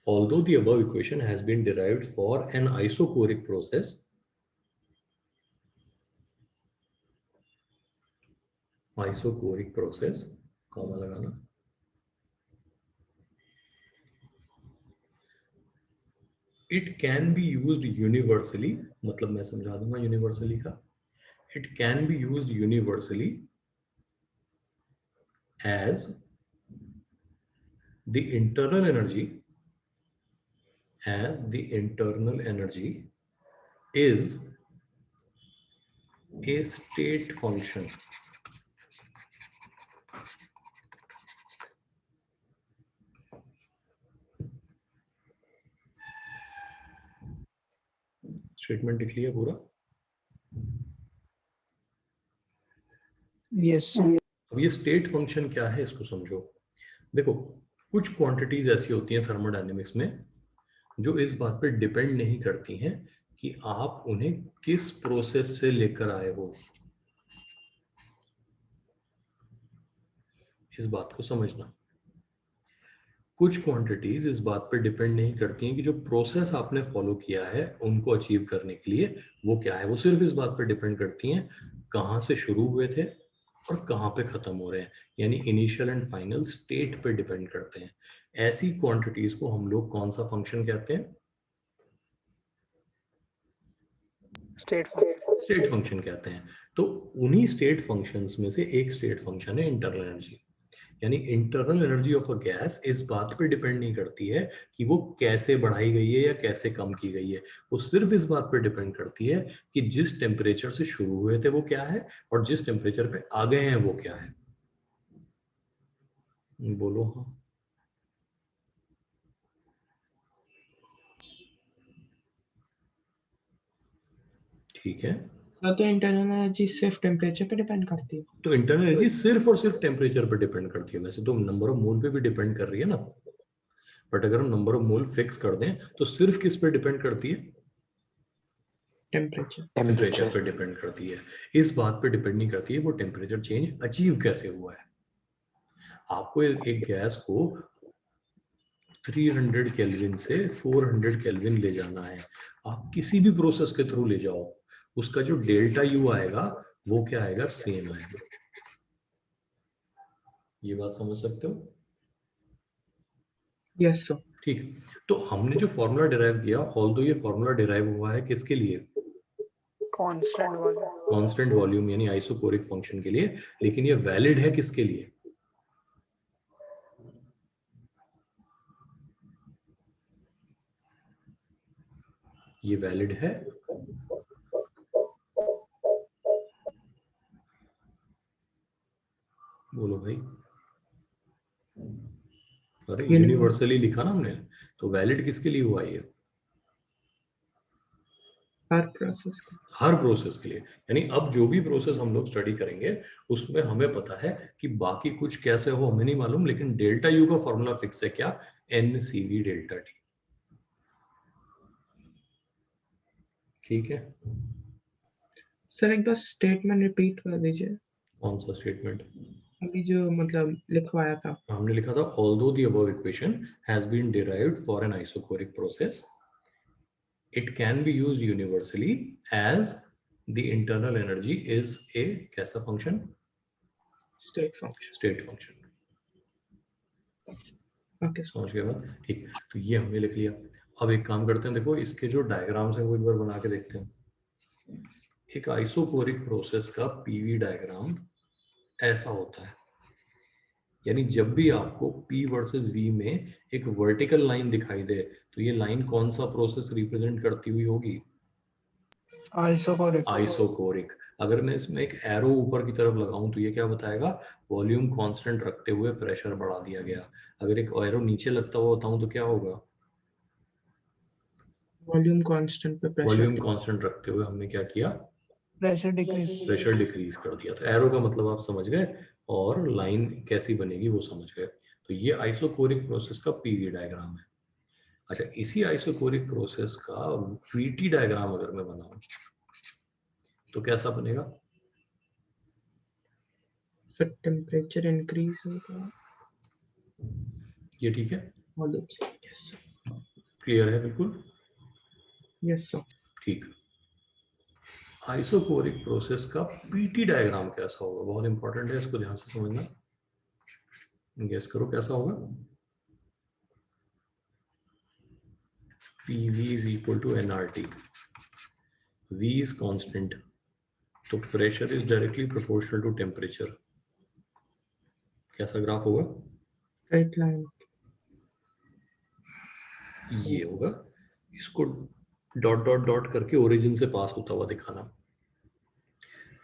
Speaker 1: although the above equation has been derived for an isocoric process, isochoric process, comma लगाना, it can be used universally, मतलब मैं समझा दूंगा यूनिवर्सली का। It can be used universally as the internal energy is a state function. स्टेटमेंट लिख लिया पूरा।
Speaker 2: यस
Speaker 1: अब ये स्टेट फंक्शन क्या है इसको समझो। देखो, कुछ क्वांटिटीज ऐसी होती हैं थर्मोडायनेमिक्स में जो इस बात पर डिपेंड नहीं करती हैं कि आप उन्हें किस प्रोसेस से लेकर आए हो। इस बात को समझना। कुछ क्वांटिटीज इस बात पर डिपेंड नहीं करती हैं कि जो प्रोसेस आपने फॉलो किया है उनको अचीव करने के लिए वो क्या है, वो सिर्फ इस बात पर डिपेंड करती हैं कहाँ से शुरू हुए थे और कहाँ पे खत्म हो रहे हैं, यानी इनिशियल एंड फाइनल स्टेट पे डिपेंड करते हैं। ऐसी क्वांटिटीज को हम लोग कौन सा फंक्शन कहते हैं?
Speaker 3: स्टेट
Speaker 1: स्टेट फंक्शन कहते हैं। तो उन्हीं स्टेट फंक्शंस में से एक स्टेट फंक्शन है इंटरनल एनर्जी। यानी internal energy of a gas इस बात पे डिपेंड नहीं करती है कि वो कैसे बढ़ाई गई है या कैसे कम की गई है, वो सिर्फ इस बात पे डिपेंड करती है कि जिस टेम्परेचर से शुरू हुए थे वो क्या है और जिस टेम्परेचर पे आ गए हैं वो क्या है। बोलो हाँ। ठीक है,
Speaker 4: तो इंटरनल एनर्जी सिर्फ टेम्परेचर पे डिपेंड करती है।
Speaker 1: तो इंटरनल एनर्जी सिर्फ और सिर्फ टेम्परेचर पर डिपेंड करती है। वैसे तो नंबर ऑफ मोल पे भी डिपेंड कर रही है ना, बट अगर हम नंबर ऑफ मोल फिक्स कर दें तो सिर्फ किस पे डिपेंड करती है?
Speaker 4: टेम्परेचर।
Speaker 1: टेम्परेचर पे डिपेंड करती है। इस बात पे डिपेंड नहीं करती है वो टेम्परेचर चेंज अचीव कैसे हुआ है। आपको एक गैस को 300 केल्विन से 400 केल्विन ले जाना है, आप किसी भी प्रोसेस के थ्रू ले जाओ, उसका जो डेल्टा यू आएगा वो क्या आएगा? सेम आएगा। ये बात समझ सकते हो?
Speaker 4: Yes sir.
Speaker 1: ठीक, तो हमने जो फॉर्मूला डिराइव किया, ऑल्दो ये फॉर्मूला डिराइव हुआ है किसके लिए?
Speaker 3: Constant volume.
Speaker 1: कांस्टेंट वॉल्यूम यानी आइसोकोरिक फंक्शन के लिए, लेकिन ये वैलिड है किसके लिए? ये वैलिड है बोलो भाई। अरे यूनिवर्सली लिखा ना हमने, तो वैलिड किसके लिए हुआ ये?
Speaker 4: हर प्रोसेस का।
Speaker 1: हर प्रोसेस के लिए। यानी अब जो भी प्रोसेस हम लोग स्टडी करेंगे उसमें हमें पता है कि बाकी कुछ कैसे हो हमें नहीं मालूम, लेकिन डेल्टा यू का फॉर्मूला फिक्स है क्या? N C V delta T. ठीक है,
Speaker 4: सर एक बार स्टेटमेंट रिपीट कर दीजिए,
Speaker 1: कौन सा स्टेटमेंट?
Speaker 4: अभी जो मतलब लिखवाया था।
Speaker 1: हमने लिखा था although the above equation has been derived for an isochoric process, it can be used universally as the internal energy is a कैसा function?
Speaker 4: State function.
Speaker 1: State function.
Speaker 4: Okay sir.
Speaker 1: समझ गए बात? ठीक, तो ये हमने लिख लिया। अब एक काम करते हैं, देखो इसके जो डायग्राम्स हैं वो एक बार बना के देखते हैं। एक आइसोकोरिक प्रोसेस का पीवी डायग्राम ऐसा होता है, यानी जब भी आपको P वर्सेस V में एक वर्टिकल लाइन दिखाई दे तो ये लाइन कौन सा प्रोसेस रिप्रेजेंट करती हुई होगी?
Speaker 2: आइसोकोरिक।
Speaker 1: आइसोकोरिक। अगर मैं इसमें एक एरो ऊपर की तरफ लगाऊं तो ये क्या बताएगा? वॉल्यूम कांस्टेंट रखते हुए प्रेशर बढ़ा दिया गया। अगर एक एरो नीचे लगता हुआ बताऊं तो क्या होगा?
Speaker 4: वॉल्यूम कांस्टेंट पे प्रेशर
Speaker 1: वॉल्यूम कांस्टेंट रखते हुए हमने क्या किया?
Speaker 2: Pressure decrease.
Speaker 1: प्रेशर डिक्रीज कर दिया। तो एरो का मतलब आप समझ गए और लाइन कैसी बनेगी वो समझ गए। तो ये आइसोकोरिक प्रोसेस का पीवी डायग्राम है। अच्छा, इसी आइसोकोरिक प्रोसेस का वीटी डायग्राम अगर मैं बनाऊं तो कैसा बनेगा?
Speaker 4: फिर टेम्परेचर इंक्रीज होगा।
Speaker 1: ये ठीक है?
Speaker 4: Yes sir.
Speaker 1: क्लियर है बिल्कुल?
Speaker 4: Yes sir.
Speaker 1: ठीक, आइसोकोरिक प्रोसेस का पीटी डायग्राम कैसा होगा? बहुत इंपॉर्टेंट है, इसको ध्यान से समझना। गेस करो कैसा होगा? PV is equal to nRT. V is constant, तो pressure is directly proportional to temperature. कैसा ग्राफ होगा?
Speaker 4: Straight line.
Speaker 1: ये होगा। इसको डॉट डॉट डॉट करके ओरिजिन से पास होता हुआ दिखाना।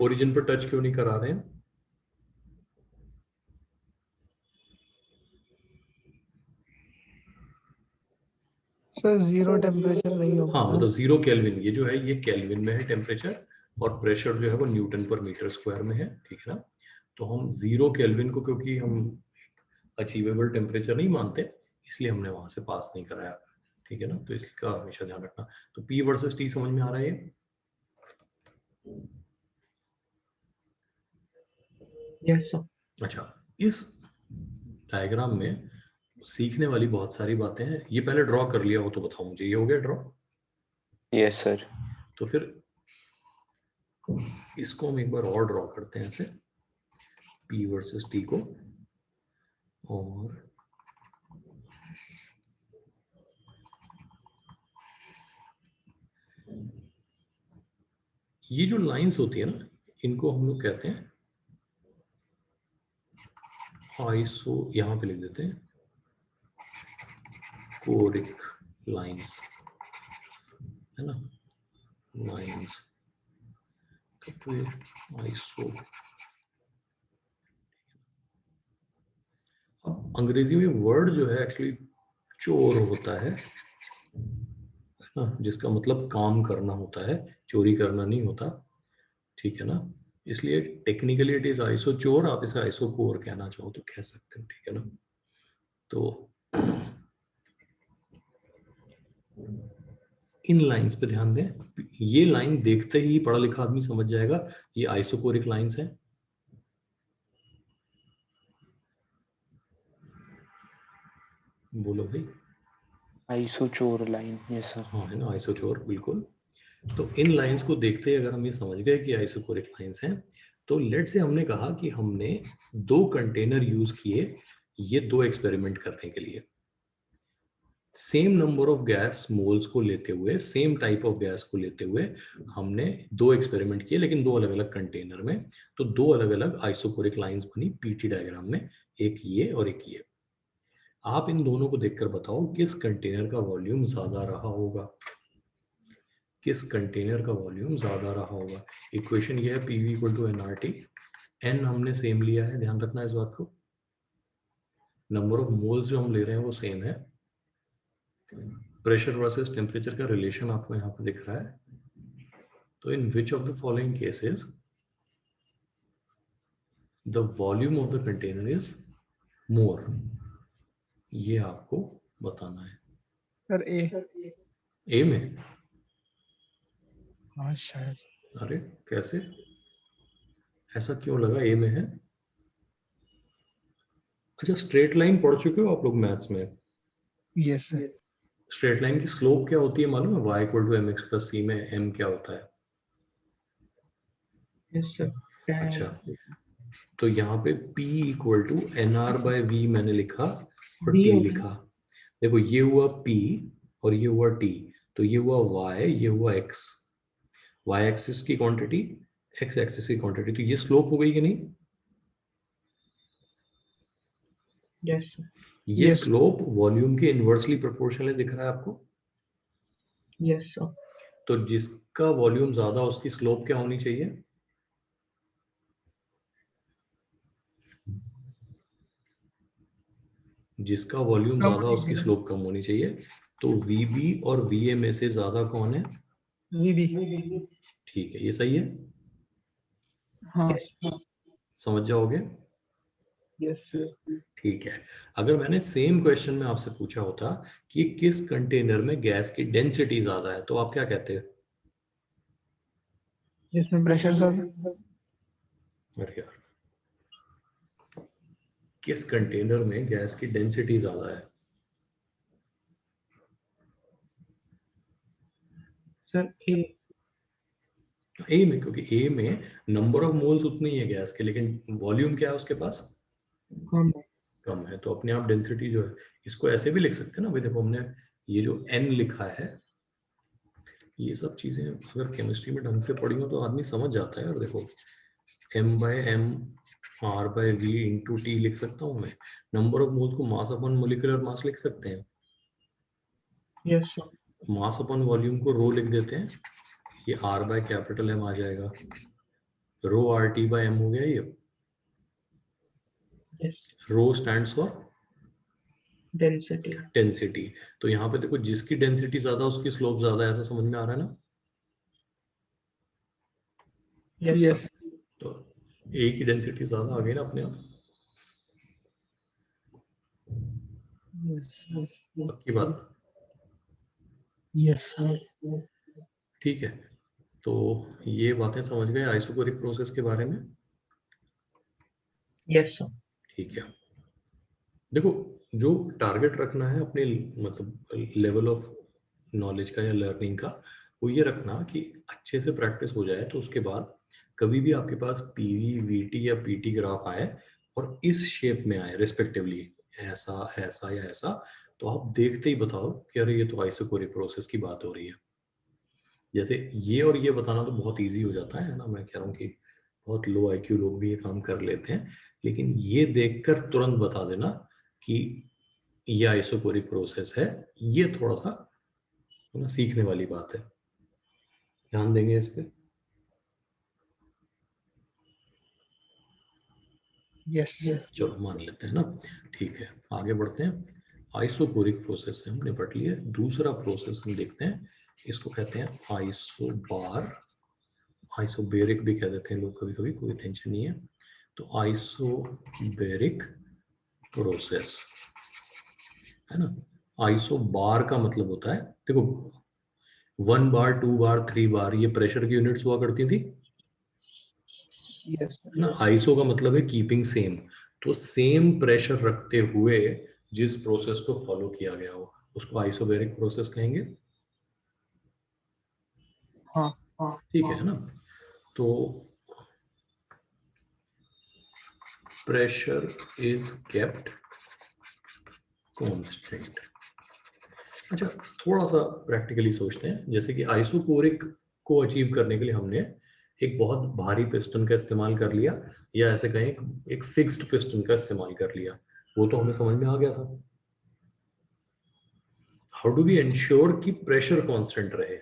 Speaker 1: ओरिजिन पर टच क्यों नहीं करा रहे हैं?
Speaker 2: सर जीरो टेम्परेचर नहीं होगा
Speaker 1: हाँ,
Speaker 2: ना?
Speaker 1: मतलब 0 केल्विन। ये जो है ये केल्विन में है टेम्परेचर, और प्रेशर जो है वो न्यूटन पर मीटर स्क्वायर में है। ठीक है ना? तो हम 0 केल्विन को क्योंकि हम अचीवेबल टेम्परेचर नहीं मानते, इसलिए हमने वहां से पास नहीं कराया। ठीक है ना? तो इसका हमेशा ध्यान रखना। तो P वर्सेस T समझ में आ रहा है ये?
Speaker 4: Yes sir.
Speaker 1: अच्छा, इस डायग्राम में सीखने वाली बहुत सारी बातें हैं। ये पहले ड्रॉ कर लिया हो तो बताओ मुझे, ये हो गया ड्रॉ?
Speaker 3: Yes sir.
Speaker 1: तो फिर इसको हम एक बार और ड्रॉ करते हैं ऐसे, P वर्सेस T को। और ये जो लाइंस होती है ना, इनको हम लोग कहते हैं आइसो, यहां पे लिख देते हैं कोरिक लाइंस, है ना, लाइंस आइसो। अब अंग्रेजी में वर्ड जो है एक्चुअली चोर होता है ना, जिसका मतलब काम करना होता है, चोरी करना नहीं होता, ठीक है ना। इसलिए टेक्निकली इट इज आइसो चोर, आप इसे आइसो कोर कहना चाहो तो कह सकते हो, ठीक है ना। तो इन लाइंस पे ध्यान दें, ये लाइन देखते ही पढ़ा लिखा आदमी समझ जाएगा ये आइसोकोरिक लाइंस है। बोलो भाई।
Speaker 3: आइसोचोर लाइन, यस सर।
Speaker 1: हाँ है ना, आइसोचोर, बिल्कुल। तो इन लाइंस को देखते ही अगर हम ये समझ गए कि आइसोकोरिक लाइंस हैं, तो लेट से हमने कहा कि हमने 2 कंटेनर यूज किए ये 2 एक्सपेरिमेंट करने के लिए। Same number of gas moles को लेते हुए, सेम टाइप ऑफ गैस को लेते हुए हमने 2 एक्सपेरिमेंट किए, लेकिन 2 अलग अलग कंटेनर में। तो 2 अलग अलग आइसोकोरिक लाइंस बनी पीटी डायग्राम में, एक ये और एक ये। आप इन दोनों को देखकर बताओ किस कंटेनर का वॉल्यूम ज्यादा रहा होगा, किस कंटेनर का वॉल्यूम ज्यादा रहा होगा। इक्वेशन ये है PV equal to NRT, N हमने सेम लिया है, ध्यान रखना इस बात को। नंबर ऑफ मोल्स जो हम ले रहे हैं वो सेम है। प्रेशर वर्सेस टेम्परेचर का रिलेशन आपको यहाँ पे दिख रहा है। तो in which of the following cases the volume of the container is more, ये आपको बताना है।
Speaker 2: सर ए।
Speaker 1: ए में?
Speaker 2: हाँ शायद।
Speaker 1: अरे कैसे, ऐसा क्यों लगा ए में है? अच्छा, स्ट्रेट लाइन पढ़ चुके हो आप लोग मैथ्स में?
Speaker 2: Yes sir.
Speaker 1: स्ट्रेट लाइन की स्लोप क्या होती है मालूम है? y equal to m x plus c में m क्या होता है?
Speaker 4: Yes, sir.
Speaker 1: अच्छा, तो यहाँ पे p equal to N R by V मैंने लिखा और
Speaker 4: B
Speaker 1: t
Speaker 4: होगा।
Speaker 1: लिखा। देखो ये हुआ p और ये हुआ t, तो ये हुआ y, ये हुआ x। y एक्सिस की क्वांटिटी, x एक्सिस की क्वांटिटी, तो ये स्लोप हो गई कि नहीं?
Speaker 4: Yes, sir.
Speaker 1: ये
Speaker 2: Yes.
Speaker 1: स्लोप वॉल्यूम के इनवर्सली प्रोपोर्शनल है, दिख रहा है आपको?
Speaker 4: Yes, sir.
Speaker 1: तो जिसका वॉल्यूम ज्यादा उसकी स्लोप क्या होनी चाहिए? जिसका वॉल्यूम
Speaker 2: कम
Speaker 1: ज्यादा
Speaker 2: होनी
Speaker 1: उसकी
Speaker 2: चाहिए।
Speaker 1: स्लोप कम होनी चाहिए। तो VB और VA में से ज्यादा कौन है?
Speaker 2: वीबी।
Speaker 1: ठीक है, ये सही है,
Speaker 2: हाँ।
Speaker 4: Yes.
Speaker 1: समझ जाओगे?
Speaker 2: Yes sir.
Speaker 1: ठीक है। अगर मैंने सेम क्वेश्चन में आपसे पूछा होता कि किस कंटेनर में गैस की डेंसिटी ज्यादा है, तो आप क्या कहते?
Speaker 2: जिसमें प्रेशर सर।
Speaker 1: अरे यार, किस कंटेनर में गैस की डेंसिटी ज्यादा है?
Speaker 4: Sir, A.
Speaker 1: ए में, क्योंकि ए में नंबर ऑफ मोल्स उतनी ही है गैस के, लेकिन वॉल्यूम क्या है उसके पास?
Speaker 4: कम।
Speaker 1: कम है। तो अपने आप डेंसिटी जो है, इसको ऐसे भी लिख सकते हैं ना भाई। देखो हमने ये जो n लिखा है, ये सब चीजें अगर केमिस्ट्री में ढंग से पढ़ी हो तो आदमी समझ जाता है। और देखो m by M R by V into T लिख सकता हूँ मैं। नंबर ऑफ मोल्स को मास अपन मोलिकुलर मास लिख सकते हैं।
Speaker 4: Yes, sir.
Speaker 1: मास अपन वॉल्यूम को रो लिख देते हैं, ये r बाय कैपिटल एम आ जाएगा। Rho R T by M हो गया ये।
Speaker 4: Yes.
Speaker 1: Rho stands for
Speaker 4: Density.
Speaker 1: Density. तो यहाँ पे देखो जिसकी डेंसिटी ज्यादा उसकी स्लोप ज्यादा है, ऐसा समझ में आ रहा है ना?
Speaker 4: Yes,
Speaker 2: yes.
Speaker 4: sir.
Speaker 1: तो ए की डेंसिटी ज्यादा आ गई ना अपने आप,
Speaker 2: यस।
Speaker 1: पक्की बात।
Speaker 2: Yes sir.
Speaker 1: ठीक है, तो ये बातें समझ गए आइसोकोरिक प्रोसेस के बारे में।
Speaker 4: Yes, sir.
Speaker 1: ठीक है, देखो जो टारगेट रखना है अपने मतलब लेवल ऑफ नॉलेज का या लर्निंग का, वो ये रखना कि अच्छे से प्रैक्टिस हो जाए, तो उसके बाद कभी भी आपके पास पीवी वीटी या पीटी ग्राफ आए और इस शेप में आए रिस्पेक्टिवली, ऐसा ऐसा या ऐसा, तो आप देखते ही बताओ कि अरे ये तो आइसोकोरिक प्रोसेस की बात हो रही है। जैसे ये और ये बताना तो बहुत इजी हो जाता है ना, मैं कह रहा हूँ कि बहुत लो आईक्यू लोग भी ये काम कर लेते हैं, लेकिन ये देखकर तुरंत बता देना कि ये आइसोकोरिक प्रोसेस है, ये थोड़ा सा ना सीखने वाली बात है, ध्यान देंगे इस पे।
Speaker 2: यस
Speaker 1: चलो मान लेते हैं ना, ठीक है आगे बढ़ते हैं। आइसोकोरिक प्रोसेस से हम निपट लिए, दूसरा प्रोसेस हम देखते हैं, इसको कहते हैं आइसोबार, आइसोबेरिक भी कह देते हैं लोग कभी कभी, कोई टेंशन नहीं है। तो आइसोबेरिक प्रोसेस है ना। आइसोबार का मतलब होता है, देखो 1 बार 2 बार 3 बार ये प्रेशर की यूनिट्स हुआ करती थी
Speaker 2: यस
Speaker 1: ना। आइसो का मतलब है कीपिंग सेम, तो सेम प्रेशर रखते हुए जिस प्रोसेस को फॉलो किया गया हो उसको आइसोबेरिक प्रोसेस कहेंगे।
Speaker 2: हाँ
Speaker 1: ठीक है ना। तो प्रेशर इज केप्ट कांस्टेंट। अच्छा थोड़ा सा प्रैक्टिकली सोचते हैं, जैसे कि आइसोकोरिक को अचीव करने के लिए हमने एक बहुत भारी पिस्टन का इस्तेमाल कर लिया, या ऐसे कहें एक फिक्स्ड पिस्टन का इस्तेमाल कर लिया, वो तो हमें समझ में आ गया था। हाउ डू वी इंश्योर कि प्रेशर कांस्टेंट रहे,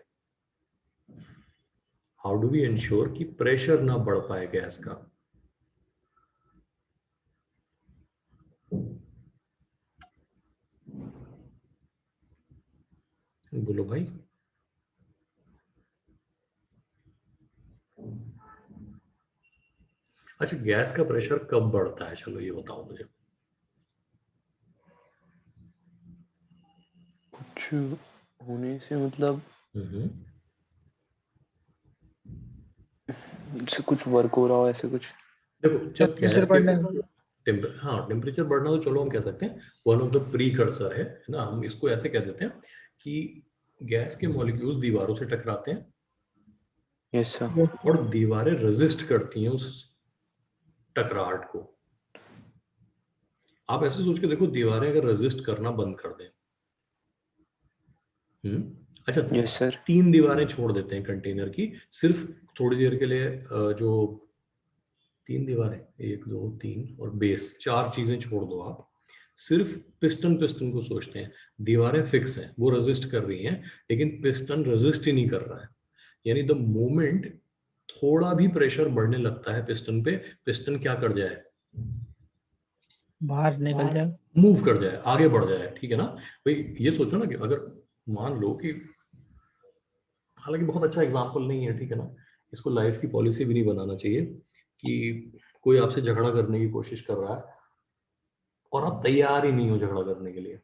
Speaker 1: हाउ डू वी इंश्योर कि प्रेशर ना बढ़ पाए गैस का? बोलो भाई। अच्छा गैस का प्रेशर कब बढ़ता है, चलो ये बताओ मुझे।
Speaker 3: कुछ होने से मतलब
Speaker 1: हम्म,
Speaker 3: जैसे कुछ वर्क हो रहा हो ऐसे कुछ।
Speaker 1: देखो जब
Speaker 2: टेम्परेचर
Speaker 1: गैस के
Speaker 2: बढ़ने
Speaker 1: हाँ टेम्परेचर बढ़ना तो चलो हम कह सकते हैं वन ऑफ द प्रीकर्सर है ना, हम इसको ऐसे कह देते हैं कि गैस के मॉलिक्यूल्स दीवारों से टकराते हैं
Speaker 3: यस सर।
Speaker 1: और दीवारें रेजिस्ट करती हैं उस टकराहट को। आप ऐसे सोच के देखो, दीवारें अगर रेजिस्ट करना बंद कर दें, अच्छा
Speaker 3: यस सर।
Speaker 1: 3 दीवारें छोड़ देते हैं कंटेनर की, सिर्फ थोड़ी देर के लिए, जो 3 दीवारें 1 2 3 और बेस 4 चीजें छोड़ दो आप, सिर्फ पिस्टन पिस्टन को सोचते हैं। दीवारें फिक्स हैं, वो रेजिस्ट कर रही हैं, लेकिन पिस्टन रेजिस्ट ही नहीं कर रहा है। यानी द मोमेंट थोड़ा भी प्रेशर बढ़ने लगता है पिस्टन पे, पिस्टन क्या कर जाए,
Speaker 2: बाहर निकल जाए।
Speaker 1: मूव कर जाए, आगे बढ़ जाए। ठीक है ना भाई, ये सोचो ना कि अगर मान लो कि, हालांकि बहुत अच्छा एग्जाम्पल नहीं है, ठीक है ना, इसको लाइफ की पॉलिसी भी नहीं बनाना चाहिए कि कोई आपसे झगड़ा करने की कोशिश कर रहा है और आप तैयार ही नहीं हो झगड़ा करने के लिए,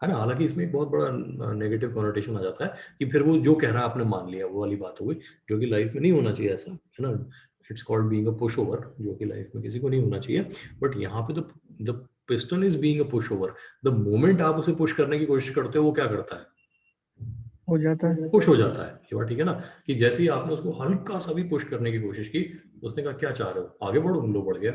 Speaker 1: है ना। हालांकि इसमें एक बहुत बड़ा नेगेटिव कॉनोटेशन आ जाता है कि फिर वो जो कह रहा है आपने मान लिया, वो वाली बात हो गई, जो कि लाइफ में नहीं होना चाहिए ऐसा, है ना। It's called being a push over, जो कि लाइफ में किसी को नहीं होना चाहिए। बट यहाँ पे the piston is being a push over, the moment आप उसे पुश करने की कोशिश करते हो वो क्या करता है,
Speaker 2: हो जाता है।
Speaker 1: पुश हो जाता है। ये बात ठीक है ना, कि जैसे ही आपने उसको हल्का सा भी पुश करने की कोशिश की, उसने कहा क्या चाह रहे हो, आगे बढ़ो, लो बढ़ गया।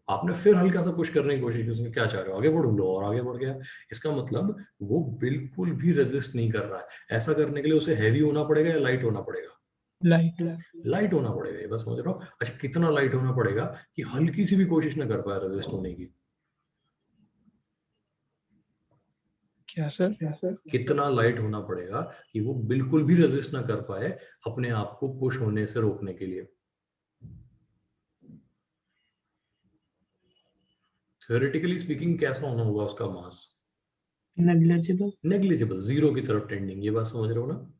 Speaker 1: आपने फिर हल्का सा पुश करने की कोशिश की, उसने क्या चाह रहे हो, आगे बढ़ो, लो और आगे बढ़ गया। इसका मतलब वो बिल्कुल भी रेजिस्ट नहीं कर रहा है। ऐसा करने के लिए उसे हैवी होना पड़ेगा या लाइट होना पड़ेगा?
Speaker 2: लाइट
Speaker 1: लाइट होना पड़ेगा, ये बस समझ रहा हूँ। अच्छा कितना लाइट होना पड़ेगा कि हल्की सी भी कोशिश ना कर पाए रेजिस्ट होने की?
Speaker 2: क्या सर?
Speaker 1: कितना लाइट होना पड़ेगा कि वो बिल्कुल भी रेजिस्ट ना कर पाए अपने आप को पुश होने से रोकने के लिए? थ्योरेटिकली स्पीकिंग कैसा होना होगा उसका मास?
Speaker 4: negligible.
Speaker 1: नेग्लिजिबल, जीरो की तरफ टेंडिंग, ये बात समझ रहे हो ना।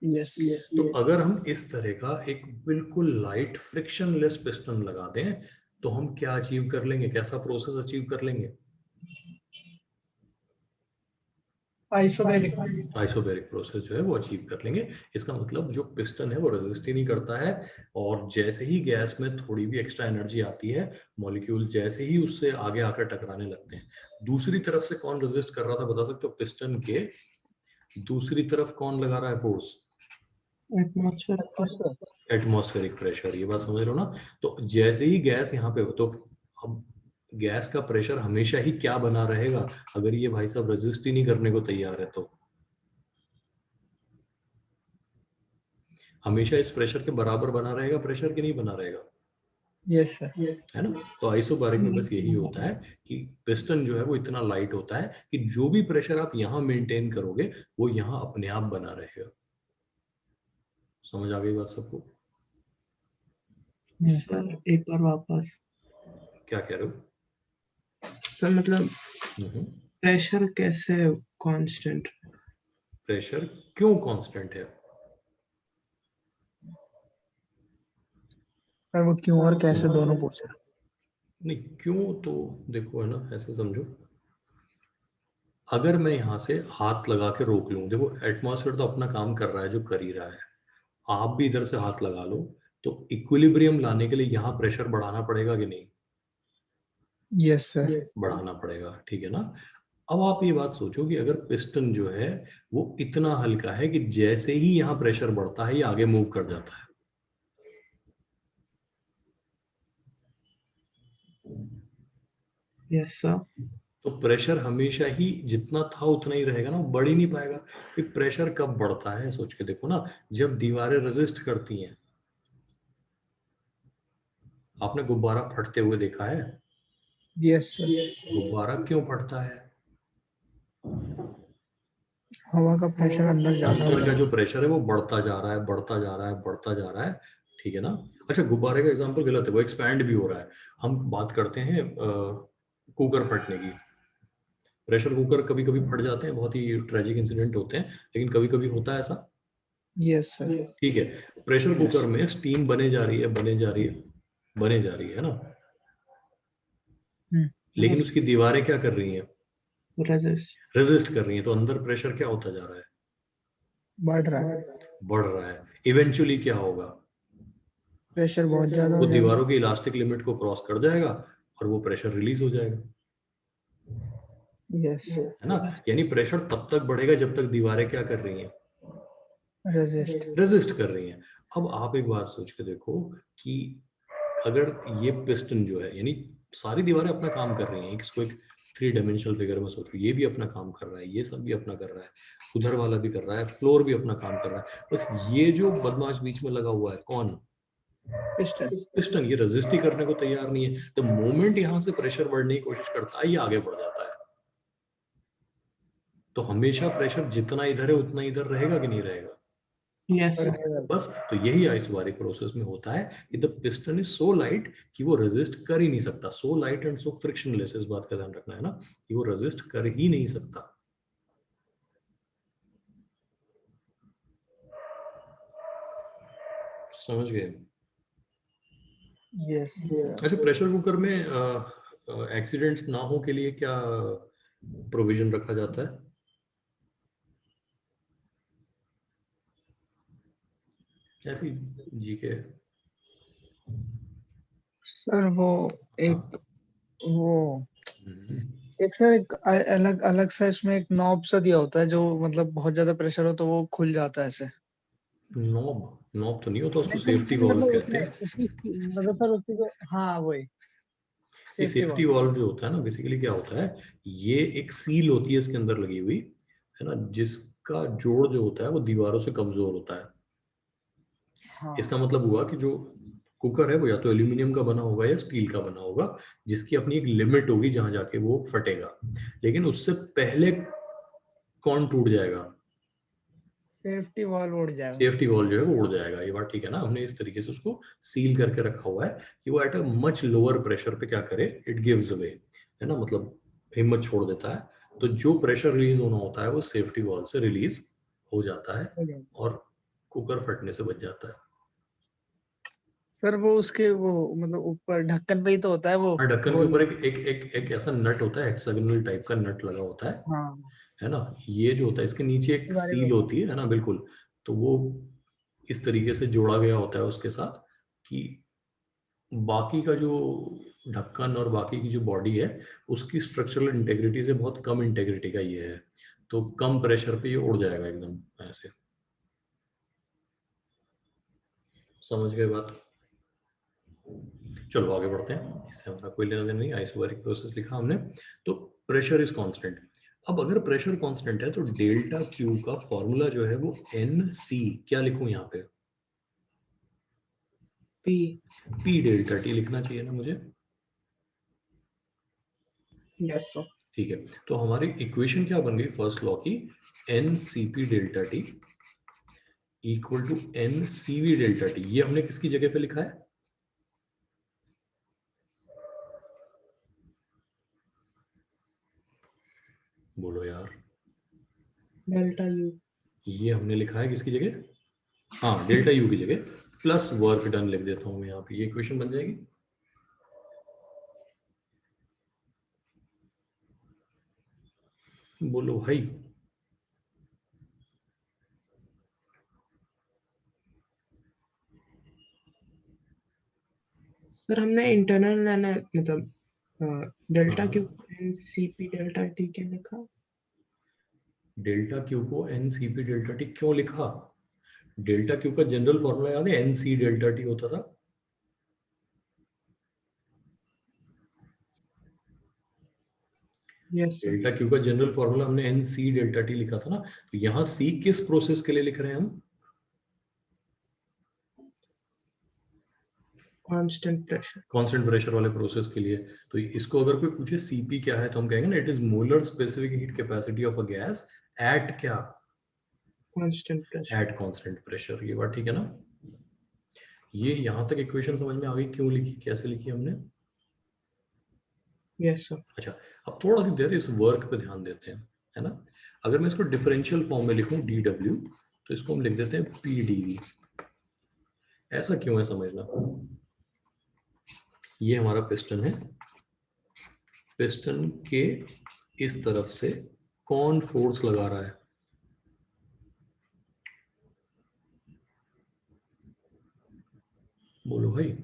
Speaker 2: यस
Speaker 1: तो अगर हम इस तरह का एक बिल्कुल लाइट फ्रिक्शनलेस पिस्टन लगा दें तो हम क्या अचीव कर लेंगे, कैसा प्रोसेस अचीव कर लेंगे?
Speaker 2: आइसोबेरिक।
Speaker 1: आइसोबैरिक प्रोसेस जो है वो अचीव कर लेंगे। इसका मतलब जो पिस्टन है वो रेजिस्ट ही नहीं करता है, और जैसे ही गैस में थोड़ी भी एक्स्ट्रा एनर्जी आती है, मॉलिक्यूल जैसे ही उससे आगे आकर टकराने लगते हैं। दूसरी तरफ से कौन रेजिस्ट कर रहा था बता सकते हो? पिस्टन के दूसरी तरफ कौन लगा रहा है force?
Speaker 4: Atmospheric pressure.
Speaker 1: Atmospheric pressure, ये बात समझ रहे हो ना। तो जैसे ही गैस यहाँ पे हो, तो अब गैस का प्रेशर हमेशा ही क्या बना रहेगा, अगर ये भाई साहब रेजिस्ट ही नहीं करने को तैयार है तो? हमेशा इस प्रेशर के बराबर बना रहेगा प्रेशर कि नहीं बना रहेगा,
Speaker 2: यस सर।
Speaker 1: है ना। तो आइसोबारिक में बस यही होता है कि पिस्टन जो है वो इतना लाइट होता है कि जो भी प्रेशर आप यहाँ मेंटेन करोगे वो यहाँ अपने आप बना रहेगा। समझ आ गई बात सबको?
Speaker 4: सर एक बार वापस।
Speaker 1: क्या कह रहे हो?
Speaker 4: सर मतलब प्रेशर कैसे कांस्टेंट?
Speaker 1: प्रेशर क्यों कांस्टेंट है?
Speaker 2: सर वो क्यों और कैसे दोनों पूछ रहे
Speaker 1: नहीं, क्यों तो देखो, है ना, ऐसे समझो, अगर मैं यहाँ से हाथ लगा के रोक लूं, देखो एटमॉस्फेयर तो अपना काम कर रहा है जो कर ही रहा है, आप भी इधर से हाथ लगा लो, तो इक्विलिब्रियम लाने के लिए यहाँ प्रेशर बढ़ाना पड़ेगा कि नहीं?
Speaker 2: Yes sir.
Speaker 1: बढ़ाना पड़ेगा, ठीक है ना। अब आप ये बात सोचो कि अगर पिस्टन जो है वो इतना हल्का है कि जैसे ही यहाँ प्रेशर बढ़ता है ये आगे मूव कर जाता है,
Speaker 4: यस सर।
Speaker 1: तो प्रेशर हमेशा ही जितना था उतना ही रहेगा ना, वो बढ़ ही नहीं पाएगा। फिर प्रेशर कब बढ़ता है सोच के देखो ना, जब दीवारें रेजिस्ट करती हैं। आपने गुब्बारा फटते हुए देखा है?
Speaker 2: Yes sir.
Speaker 1: गुब्बारा क्यों फटता है?
Speaker 2: हवा का प्रेशर अंदर ज्यादा
Speaker 1: अंदर
Speaker 2: होता
Speaker 1: का
Speaker 2: है।
Speaker 1: जो प्रेशर है वो बढ़ता जा रहा है, बढ़ता जा रहा है, बढ़ता जा रहा है, ठीक है ना। अच्छा, गुब्बारे का एग्जांपल गलत है, वो एक्सपैंड भी हो रहा है। हम बात करते हैं कुकर फटने की। प्रेशर कुकर कभी कभी फट जाते हैं, बहुत ही ट्रेजिक इंसिडेंट होते हैं, लेकिन कभी कभी होता है ऐसा,
Speaker 2: यस सर।
Speaker 1: ठीक है। प्रेशर कुकर में स्टीम बने जा रही है, बने जा रही है, बने जा रही है ना, लेकिन उसकी दीवारें क्या कर रही हैं?
Speaker 4: रेजिस्ट।
Speaker 1: रेजिस्ट कर रही हैं, तो अंदर प्रेशर क्या होता जा रहा है?
Speaker 2: बढ़ रहा है।
Speaker 1: बढ़ रहा है। इवेंचुअली क्या होगा?
Speaker 2: प्रेशर बहुत ज्यादा
Speaker 1: वो
Speaker 2: हो जाएगा।
Speaker 1: दीवारों की इलास्टिक लिमिट को क्रॉस कर जाएगा और वो प्रेशर रिलीज हो जाएगा,
Speaker 2: यस।
Speaker 1: है ना। यानी प्रेशर तब तक बढ़ेगा जब तक दीवारें क्या कर रही हैं?
Speaker 2: रेजिस्ट।
Speaker 1: रेजिस्ट कर रही हैं। अब आप एक बात सोच के देखो कि अगर ये पिस्टन जो है, यानी सारी दीवारें अपना काम कर रही हैं, इसको एक 3 डायमेंशनल फिगर में सोचो, ये भी अपना काम कर रहा है, ये सब भी अपना कर रहा है, उधर वाला भी कर रहा है, फ्लोर भी अपना काम कर रहा है, बस ये जो बदमाश बीच में लगा हुआ है कौन?
Speaker 2: पिस्टन।
Speaker 1: पिस्टन। ये रेजिस्ट ही करने को तैयार नहीं है। द मोमेंट यहां से प्रेशर बढ़ने की कोशिश करता है ये आगे बढ़ जाता है। तो हमेशा प्रेशर जितना इधर है उतना इधर रहेगा कि नहीं रहेगा?
Speaker 4: Yes sir.
Speaker 1: बस, तो यही आइसोबारिक प्रोसेस में होता है कि the piston is so light कि वो रेजिस्ट कर ही नहीं सकता। So light and so frictionless, इस बात का ध्यान रखना है ना, कि वो रेजिस्ट कर ही नहीं सकता। समझ गए?
Speaker 2: यस।
Speaker 1: अच्छा, प्रेशर कुकर में एक्सीडेंट्स ना हो के लिए क्या प्रोविजन रखा जाता है? ऐसी जी के
Speaker 2: सर वो एक वो एक सर एक अलग अलग सा इसमें एक नॉब सा दिया होता है जो मतलब बहुत ज्यादा प्रेशर हो तो वो खुल जाता है ऐसे।
Speaker 1: नॉब? नॉब तो नहीं होता, उसको
Speaker 2: नहीं
Speaker 1: सेफ्टी
Speaker 2: नहीं,
Speaker 1: वॉल्व
Speaker 2: मतलब
Speaker 1: कहते
Speaker 2: उसमें
Speaker 1: हैं।
Speaker 2: उसी मतलब सर उसी को, हाँ वही
Speaker 1: ये
Speaker 2: सेफ्टी
Speaker 1: सेफ्टी
Speaker 2: वाला।
Speaker 1: वॉल्व जो होता है ना, बेसिकली क्या होता है, ये एक सील होती है इसके अंदर लगी हुई, है ना, जिसका जोड़ जो होता है वो दीवारों से कमजोर होता है।
Speaker 2: हाँ।
Speaker 1: इसका मतलब हुआ कि जो कुकर है वो या तो एल्यूमिनियम का बना होगा या स्टील का बना होगा, जिसकी अपनी एक लिमिट होगी जहां जाके वो फटेगा, लेकिन उससे पहले कौन टूट जाएगा?
Speaker 2: सेफ्टी वॉल्व उड़ जाएगा।
Speaker 1: सेफ्टी वॉल्व जो है वो उड़ जाएगा। ये बात ठीक है ना, हमने इस तरीके से उसको सील करके रखा हुआ है कि वो at a much lower pressure पे क्या करे, इट गिव्स अवे, है ना, मतलब हिम्मत छोड़ देता है। तो जो प्रेशर रिलीज होना होता है वो सेफ्टी वॉल्व से रिलीज हो जाता है और कुकर फटने से बच जाता है।
Speaker 2: सर वो उसके वो मतलब ऊपर ढक्कन पे ही तो होता है वो
Speaker 1: और ढक्कन के
Speaker 2: गोल।
Speaker 1: ऊपर एक ऐसा नट होता है, हेक्सागोनल टाइप का नट लगा होता
Speaker 2: हाँ
Speaker 1: है ना। ये जो होता है इसके नीचे एक
Speaker 2: इसके बारे में
Speaker 1: सील
Speaker 2: बताओ।
Speaker 1: होती है ना, बिल्कुल। तो वो इस तरीके से जोड़ा गया होता है उसके साथ कि बाकी का जो ढक्कन और बाकी की जो बॉडी है उसकी स्ट्रक्चरल इंटेग्रिटी से बहुत कम इंटेग्रिटी का ये है, तो कम प्रेशर पे ये उड़ जाएगा एकदम ऐसे। समझ गए बात? चलो आगे बढ़ते हैं, इससे हमारा कोई लेना देना नहीं, आइसोबारिक प्रोसेस लिखा हमने। तो प्रेशर इज कांस्टेंट। अब अगर प्रेशर कांस्टेंट है तो डेल्टा क्यू का फॉर्मूला जो है वो एन सी, क्या लिखूं यहाँ पे?
Speaker 4: P.
Speaker 1: P डेल्टा टी लिखना चाहिए ना मुझे,
Speaker 4: Yes, sir.
Speaker 1: ठीक है। तो हमारी इक्वेशन क्या बन गई फर्स्ट लॉ की, N C P delta T equal to N C V delta T. ये हमने किसकी जगह पे लिखा है, बोलो यार,
Speaker 4: Delta U.
Speaker 1: ये हमने लिखा है किसकी जगह, हाँ डेल्टा यू की जगह प्लस वर्क डन लिख देता हूँ मैं यहाँ पे, ये इक्वेशन बन जाएगी। बोलो भाई,
Speaker 4: सर हमने इंटरनल मतलब डेल्टा
Speaker 1: हाँ,
Speaker 4: Q N C P delta T क्या लिखा?
Speaker 1: डेल्टा क्यू को N C P delta T क्यों लिखा, डेल्टा क्यू का जनरल फॉर्मूला याद है, एन सी डेल्टा टी होता था।
Speaker 4: Yes sir.
Speaker 1: डेल्टा क्यू का जनरल फॉर्मूला हमने एन सी डेल्टा टी लिखा था ना, तो यहाँ सी किस प्रोसेस के लिए लिख रहे हैं हम,
Speaker 4: कांस्टेंट प्रेशर।
Speaker 1: कांस्टेंट प्रेशर वाले प्रोसेस के लिए। तो इसको अगर कोई पूछे सीपी क्या है तो हम कहेंगे ना, it is molar specific heat capacity of a gas at क्या,
Speaker 4: constant pressure.
Speaker 1: At constant pressure. ये बात ठीक है ना, ये यहाँ तक इक्वेशन समझ में आ गई, क्यों लिखी कैसे लिखी हमने।
Speaker 4: Yes sir.
Speaker 1: अच्छा, अब थोड़ा सी देर इस वर्क पे ध्यान देते हैं, है ना। अगर मैं इसको डिफरेंशियल फॉर्म में लिखूं डी डब्ल्यू, तो इसको हम लिख देते हैं पी डी वी। ऐसा क्यों है समझना, ये हमारा पिस्टन है, पिस्टन के इस तरफ से कौन फोर्स लगा रहा है, बोलो भाई,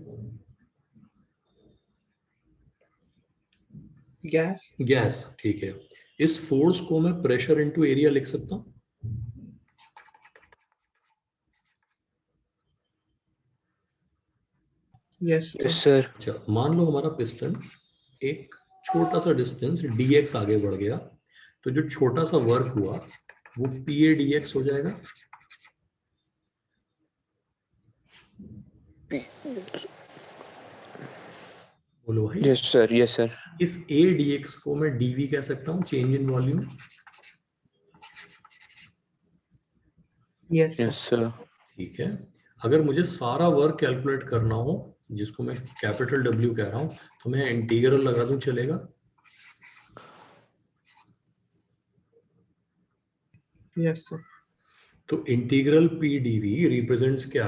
Speaker 4: गैस।
Speaker 1: गैस, ठीक है। इस फोर्स को मैं प्रेशर इनटू एरिया लिख सकता हूं,
Speaker 4: यस
Speaker 3: यस
Speaker 4: सर।
Speaker 3: सर।
Speaker 1: अच्छा मान लो हमारा पिस्टन एक छोटा सा डिस्टेंस dx आगे बढ़ गया, तो जो छोटा सा वर्क हुआ वो पी ए डी एक्स हो जाएगा। बोलो भाई,
Speaker 3: यस सर, यस सर।
Speaker 1: इस ए डी एक्स को मैं डीवी कह सकता हूँ, change in volume.
Speaker 4: Yes
Speaker 3: yes
Speaker 4: sir.
Speaker 3: Sir.
Speaker 1: ठीक है, अगर मुझे सारा वर्क कैलकुलेट करना हो, जिसको मैं कैपिटल डब्ल्यू कह रहा हूं, तो मैं इंटीग्रल लगा दूं, चलेगा।
Speaker 4: Yes sir.
Speaker 1: तो इंटीग्रल पी डीवी रिप्रेजेंट्स क्या,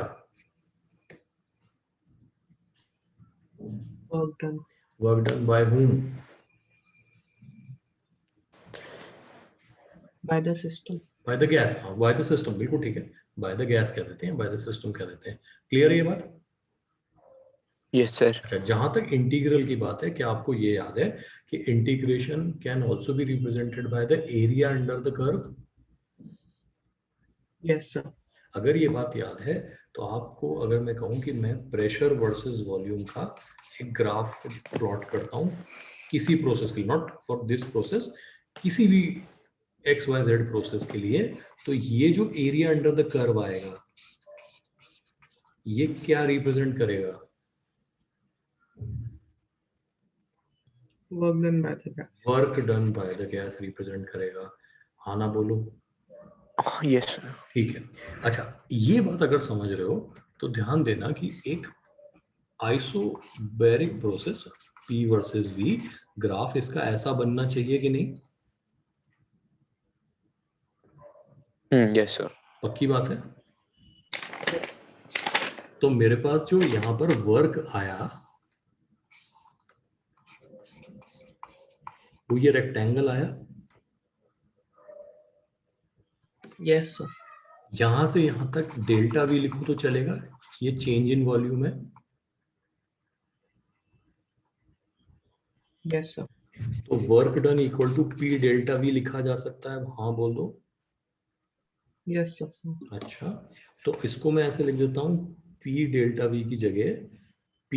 Speaker 4: work done.
Speaker 1: Work done by whom,
Speaker 4: bye the system.
Speaker 1: By the gas, हाँ बाय द सिस्टम, बिल्कुल ठीक है, बाय द गैस कह देते हैं, बाय द सिस्टम कह देते हैं। क्लियर है ये बात।
Speaker 3: Yes sir.
Speaker 1: अच्छा, जहां तक इंटीग्रल की बात है, क्या आपको ये याद है कि integration can also be represented by the area under the curve.
Speaker 4: Yes sir.
Speaker 1: अगर ये बात याद है तो आपको, अगर मैं कहूं कि मैं प्रेशर वर्सेस वॉल्यूम का एक ग्राफ प्लॉट करता हूं किसी प्रोसेस के लिए, नॉट फॉर दिस प्रोसेस, किसी भी एक्स वाई जेड प्रोसेस के लिए, तो ये जो एरिया अंडर द कर्व आएगा ये क्या रिप्रेजेंट करेगा,
Speaker 4: work done by the gas.
Speaker 1: Work done by the gas represent करेगा। हाँ ना बोलो,
Speaker 3: यस सर।
Speaker 1: ठीक है। अच्छा, ये बात अगर समझ रहे हो तो ध्यान देना कि एक isobaric process P versus V, graph इसका ऐसा बनना चाहिए कि नहीं,
Speaker 3: यस सर।
Speaker 1: पक्की बात है। तो मेरे पास जो यहाँ पर वर्क आया वो ये रेक्टेंगल आया,
Speaker 4: यस सर।
Speaker 1: यहां से यहां तक डेल्टा V लिखूं तो चलेगा, ये चेंज इन वॉल्यूम है।
Speaker 4: Yes sir.
Speaker 1: तो work done equal to P delta V लिखा जा सकता है, हाँ बोल दो।
Speaker 4: Yes sir.
Speaker 1: अच्छा, तो इसको मैं ऐसे लिख देता हूं, P डेल्टा V की जगह P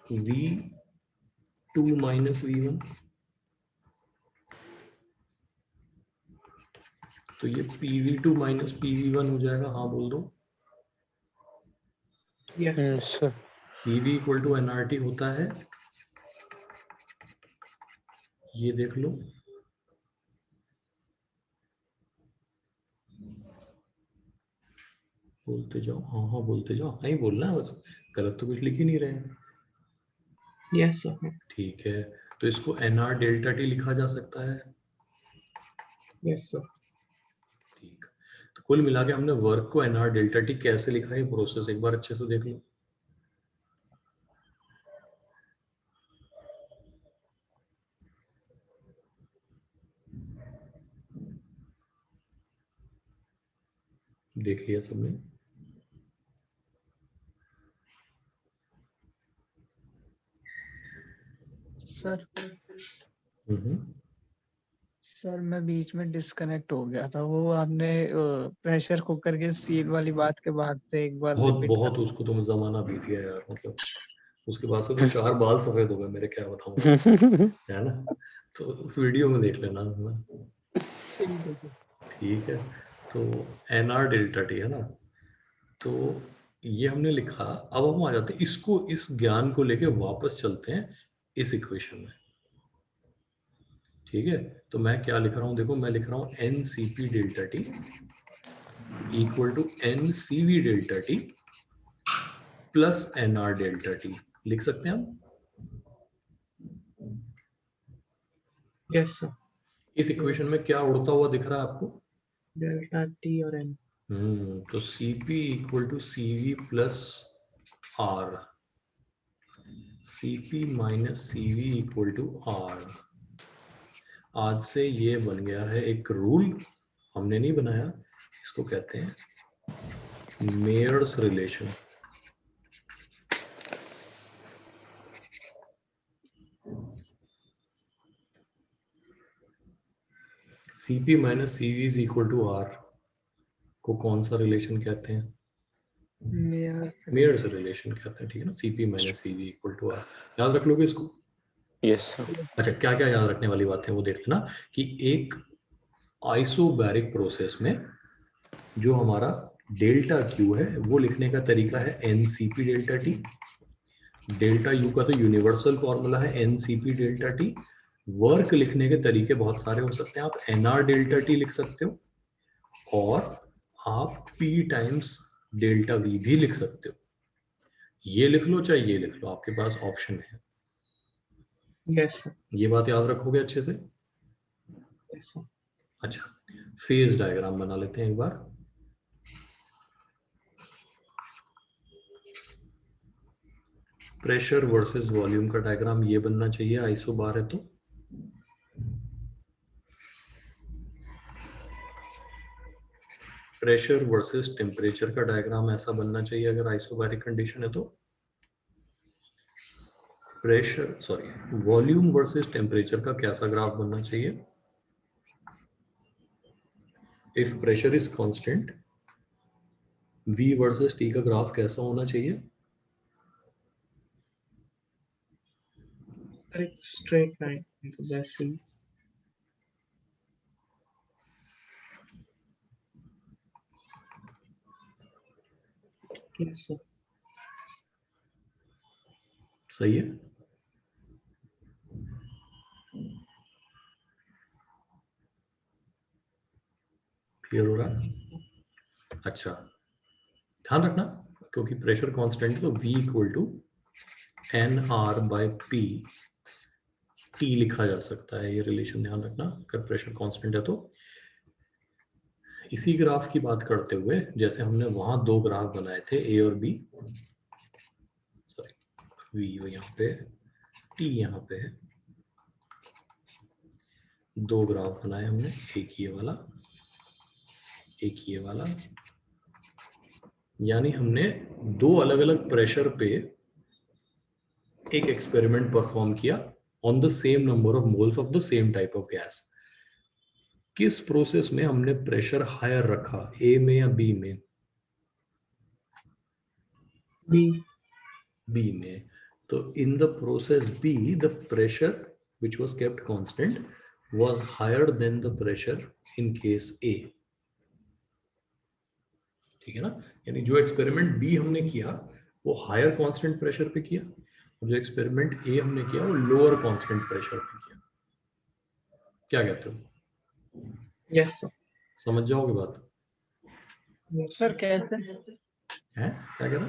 Speaker 1: V2 माइनस V1। तो ये PV2 माइनस PV1 हो जाएगा, हाँ बोल दो।
Speaker 4: Yes.
Speaker 3: Sir
Speaker 1: PV equal to NRT होता है, ये देख लो। बोलते जाओ, हाँ हाँ बोलते जाओ, हाँ ही बोलना है बस, गलत तो कुछ लिख ही नहीं रहे हैं।
Speaker 4: Yes, sir.
Speaker 1: ठीक है, तो इसको NR डेल्टा T लिखा जा सकता है।
Speaker 4: Yes, sir.
Speaker 1: ठीक, तो कुल मिला के हमने वर्क को NR डेल्टा T कैसे लिखा है, प्रोसेस एक बार अच्छे से देख लो। देख लिया सबने?
Speaker 2: सर
Speaker 1: हम्म,
Speaker 2: सर मैं बीच में डिस्कनेक्ट हो गया था, वो आपने प्रेशर कुकर के सील वाली बात के बाद से एक बार
Speaker 1: बहुत
Speaker 2: रिपीट
Speaker 1: बहुत उसको तो जमाना बीत गया यार, मतलब उसके बाद से तो 4 बाल सफेद हो गए मेरे, क्या बताऊं, है ना? तो वीडियो में देख लेना है ना? ठीक है, तो NR डेल्टा T है ना, तो ये हमने लिखा। अब हम आ जाते हैं इसको, इस ज्ञान को लेके वापस चलते हैं इस इक्वेशन में। ठीक है, तो मैं क्या लिख रहा हूं, देखो मैं लिख रहा हूं NCP delta T equal to NCV delta T plus NR delta T। लिख सकते हैं हम?
Speaker 4: Yes, sir.
Speaker 1: इस इक्वेशन में क्या उड़ता हुआ दिख रहा है आपको?
Speaker 4: Delta T और N.
Speaker 1: तो CP equal to CV plus R, CP minus CV equal to R। आज से ये बन गया है एक रूल, हमने नहीं बनाया, इसको कहते हैं Mayer's relation. CP minus CV is equal to R को कौन सा रिलेशन कहते हैं? मेयर्स रिलेशन कहते हैं, ठीक है ना? CP minus CV equal to R, याद रख लोगे इसको?
Speaker 3: यस सर
Speaker 1: अच्छा, क्या क्या याद रखने वाली बात है वो देख लेना, कि एक आइसोबैरिक प्रोसेस में जो हमारा डेल्टा Q है वो लिखने का तरीका है NCP delta T। Delta U का तो यूनिवर्सल फॉर्मूला है NCP डेल्टा T। वर्क लिखने के तरीके बहुत सारे हो सकते हैं, आप NR डेल्टा T लिख सकते हो, और आप P टाइम्स डेल्टा V भी लिख सकते हो। ये लिख लो चाहे ये लिख लो, आपके पास ऑप्शन है।
Speaker 4: Yes, sir.
Speaker 1: ये बात याद रखोगे अच्छे से?
Speaker 4: Yes, sir.
Speaker 1: अच्छा, फेज डायग्राम बना लेते हैं एक बार। प्रेशर वर्सेस वॉल्यूम का डायग्राम ये बनना चाहिए, आइसो बार है तो। प्रेशर वर्सेस टेम्परेचर का डायग्राम ऐसा बनना चाहिए अगर आइसोबैरिक कंडीशन है तो। Pressure sorry volume versus temperature का कैसा ग्राफ बनना चाहिए? If pressure is constant, V versus T का ग्राफ कैसा होना चाहिए?
Speaker 4: Correct straight line into the C. Yes, sir.
Speaker 1: सही है? क्लियर हो रहा है? अच्छा, ध्यान रखना, क्योंकि प्रेशर कांस्टेंट है तो V equal to NR by P T लिखा जा सकता है, ये रिलेशन ध्यान रखना अगर प्रेशर कांस्टेंट है तो। इसी ग्राफ की बात करते हुए, जैसे हमने वहां दो ग्राफ बनाए थे A और B, सॉरी V यहाँ पे, T यहाँ पे है, दो ग्राफ बनाए हमने, एक ये वाला एक ये वाला, यानी हमने दो अलग अलग प्रेशर पे एक एक्सपेरिमेंट परफॉर्म किया on the same number of moles of the same type of gas. किस प्रोसेस में हमने प्रेशर हायर रखा, ए में या बी में?
Speaker 4: B.
Speaker 1: बी में। तो in the process be the pressure which was kept constant was higher than the pressure in case A. ठीक है ना। यानी जो एक्सपेरिमेंट बी हमने किया वो हायर कांस्टेंट प्रेशर पे किया, और जो एक्सपेरिमेंट ए हमने किया वो लोअर कांस्टेंट प्रेशर पे किया। क्या कहते हो,
Speaker 4: Yes, sir.
Speaker 1: समझ जाओगे बात
Speaker 4: Yes,
Speaker 2: सर
Speaker 4: sir.
Speaker 2: कैसे?
Speaker 1: है? क्या कह रहा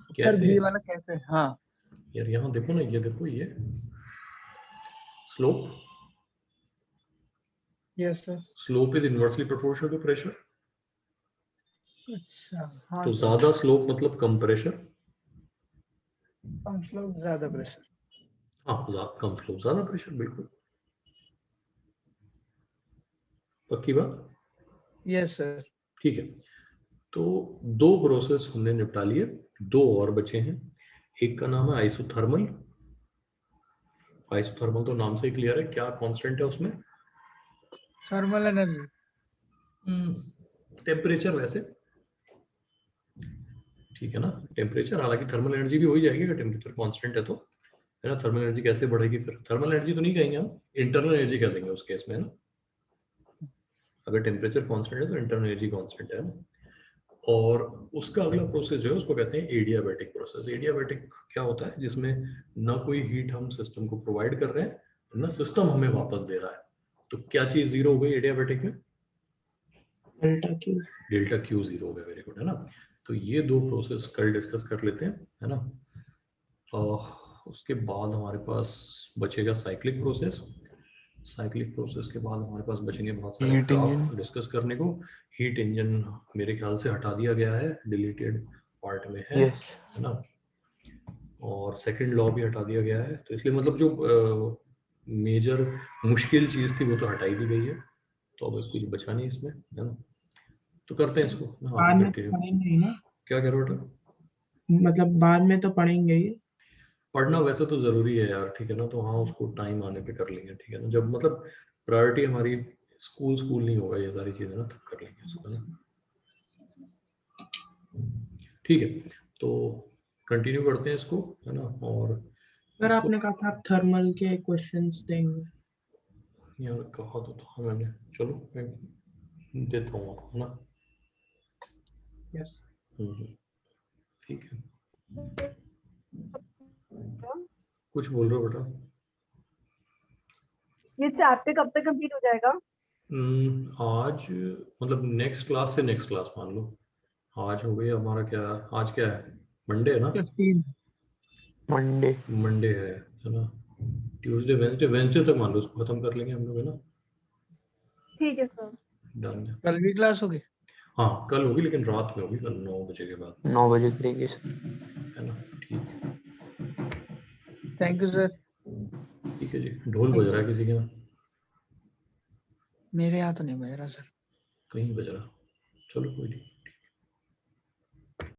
Speaker 2: सर
Speaker 1: कैसे?
Speaker 2: बी वाला कैसे? हाँ
Speaker 1: यार यहाँ देखो ना, ये देखो, ये slope,
Speaker 2: yes sir.
Speaker 1: Slope is inversely proportional to pressure.
Speaker 2: अच्छा हाँ
Speaker 1: तो
Speaker 2: सर,
Speaker 1: ज्यादा स्लोप मतलब कम प्रेशर,
Speaker 2: कम स्लोप ज्यादा प्रेशर।
Speaker 1: हाँ कम स्लोप ज्यादा प्रेशर, बिल्कुल पक्की बात।
Speaker 2: Yes sir.
Speaker 1: ठीक है, तो दो प्रोसेस हमने निपटा लिए, दो और बचे हैं। एक का नाम है आइसोथर्मल। आइसोथर्मल तो नाम से ही क्लियर है, क्या कांस्टेंट है उसमें?
Speaker 2: Thermal energy.
Speaker 1: टेम्परेचर वैसे, ठीक है ना, टेम्परेचर। हालांकि थर्मल एनर्जी भी हो ही जाएगी अगर टेम्परेचर कांस्टेंट है तो, है ना। थर्मल एनर्जी कैसे बढ़ेगी फिर? थर्मल एनर्जी तो नहीं कहेंगे हम, इंटरनल एनर्जी कह देंगे उस केस में, है ना। अगर टेम्परेचर कांस्टेंट है तो इंटरनल एनर्जी कांस्टेंट है ना। और उसका अगला प्रोसेस जो है उसको कहते हैं एडियाबैटिक प्रोसेस। एडियाबैटिक क्या होता है? जिसमें ना कोई हीट हम सिस्टम को प्रोवाइड कर रहे हैं, ना सिस्टम हमें वापस दे रहा है। तो क्या चीज जीरो हो गई एडियाबैटिक में?
Speaker 4: Delta Q.
Speaker 1: Delta Q zero हो गया, वेरी गुड, है ना। तो ये दो प्रोसेस कल डिस्कस कर लेते हैं, है ना। उसके बाद हमारे पास बचेगा साइक्लिक प्रोसेस। साइक्लिक प्रोसेस के बाद हमारे पास बचेंगे बहुत सारे
Speaker 3: Heat
Speaker 1: ग्राफ
Speaker 3: engine.
Speaker 1: डिस्कस करने को। हीट इंजन मेरे ख्याल से हटा दिया गया है, डिलीटेड पार्ट में है
Speaker 3: Yes.
Speaker 1: ना। और सेकंड लॉ भी हटा दिया गया है, तो इसलिए मतलब जो मेजर मुश्किल चीज थी वो तो हटाई दी गई है, तो अब कुछ बचा नहीं इसमें, है ना। तो करते हैं इसको, हाँ
Speaker 4: बाद में तो
Speaker 1: कंटिन्यू।
Speaker 4: पढ़ेंगे ही ना,
Speaker 1: क्या कह रहे हो बेटा?
Speaker 4: मतलब बाद में तो पढ़ेंगे ही।
Speaker 1: पढ़ना वैसे तो जरूरी है यार, ठीक है ना, तो हाँ उसको टाइम आने पे कर लेंगे, ठीक है ना। जब मतलब प्रायोरिटी हमारी स्कूल स्कूल नहीं होगा, ये सारी चीजें ना, तब कर लेंगे इसको, है ना। ठीक है, तो कंटिन्यू करते हैं इसको, है ना। और
Speaker 4: सर
Speaker 1: इसको
Speaker 4: आपने कहा था आप थर्मल के क्वेश्चंस देंगे।
Speaker 1: यार कहा तो था मैंने, चलो मैं देता हूँ आपको, है ना।
Speaker 4: यस।
Speaker 1: ठीक है, कुछ बोल रहे हो बेटा?
Speaker 5: ये चैप्टर कब तक कंप्लीट हो जाएगा?
Speaker 1: आज मतलब नेक्स्ट क्लास से नेक्स्ट क्लास मान लो। आज हो गई हमारा, क्या आज क्या है, मंडे है ना।
Speaker 2: 15।
Speaker 3: Monday.
Speaker 1: मंडे है ना। ट्यूसडे वेंसडे, वेंसडे तक मान लो उसको खत्म कर लेंगे हम लोग, है ना।
Speaker 5: ठीक है सर।
Speaker 1: डन है।
Speaker 2: कल भी क्लास होगी?
Speaker 1: हाँ कल होगी, लेकिन रात में होगी, कल 9 बजे के बाद,
Speaker 3: 9 बजे करेंगे सर।
Speaker 1: है ना। ठीक है,
Speaker 2: थैंक यू सर।
Speaker 1: ठीक है जी। ढोल बज रहा है किसी के यहाँ?
Speaker 2: मेरे यहाँ तो नहीं बज रहा सर।
Speaker 1: कहीं बज रहा, चलो कोई नहीं।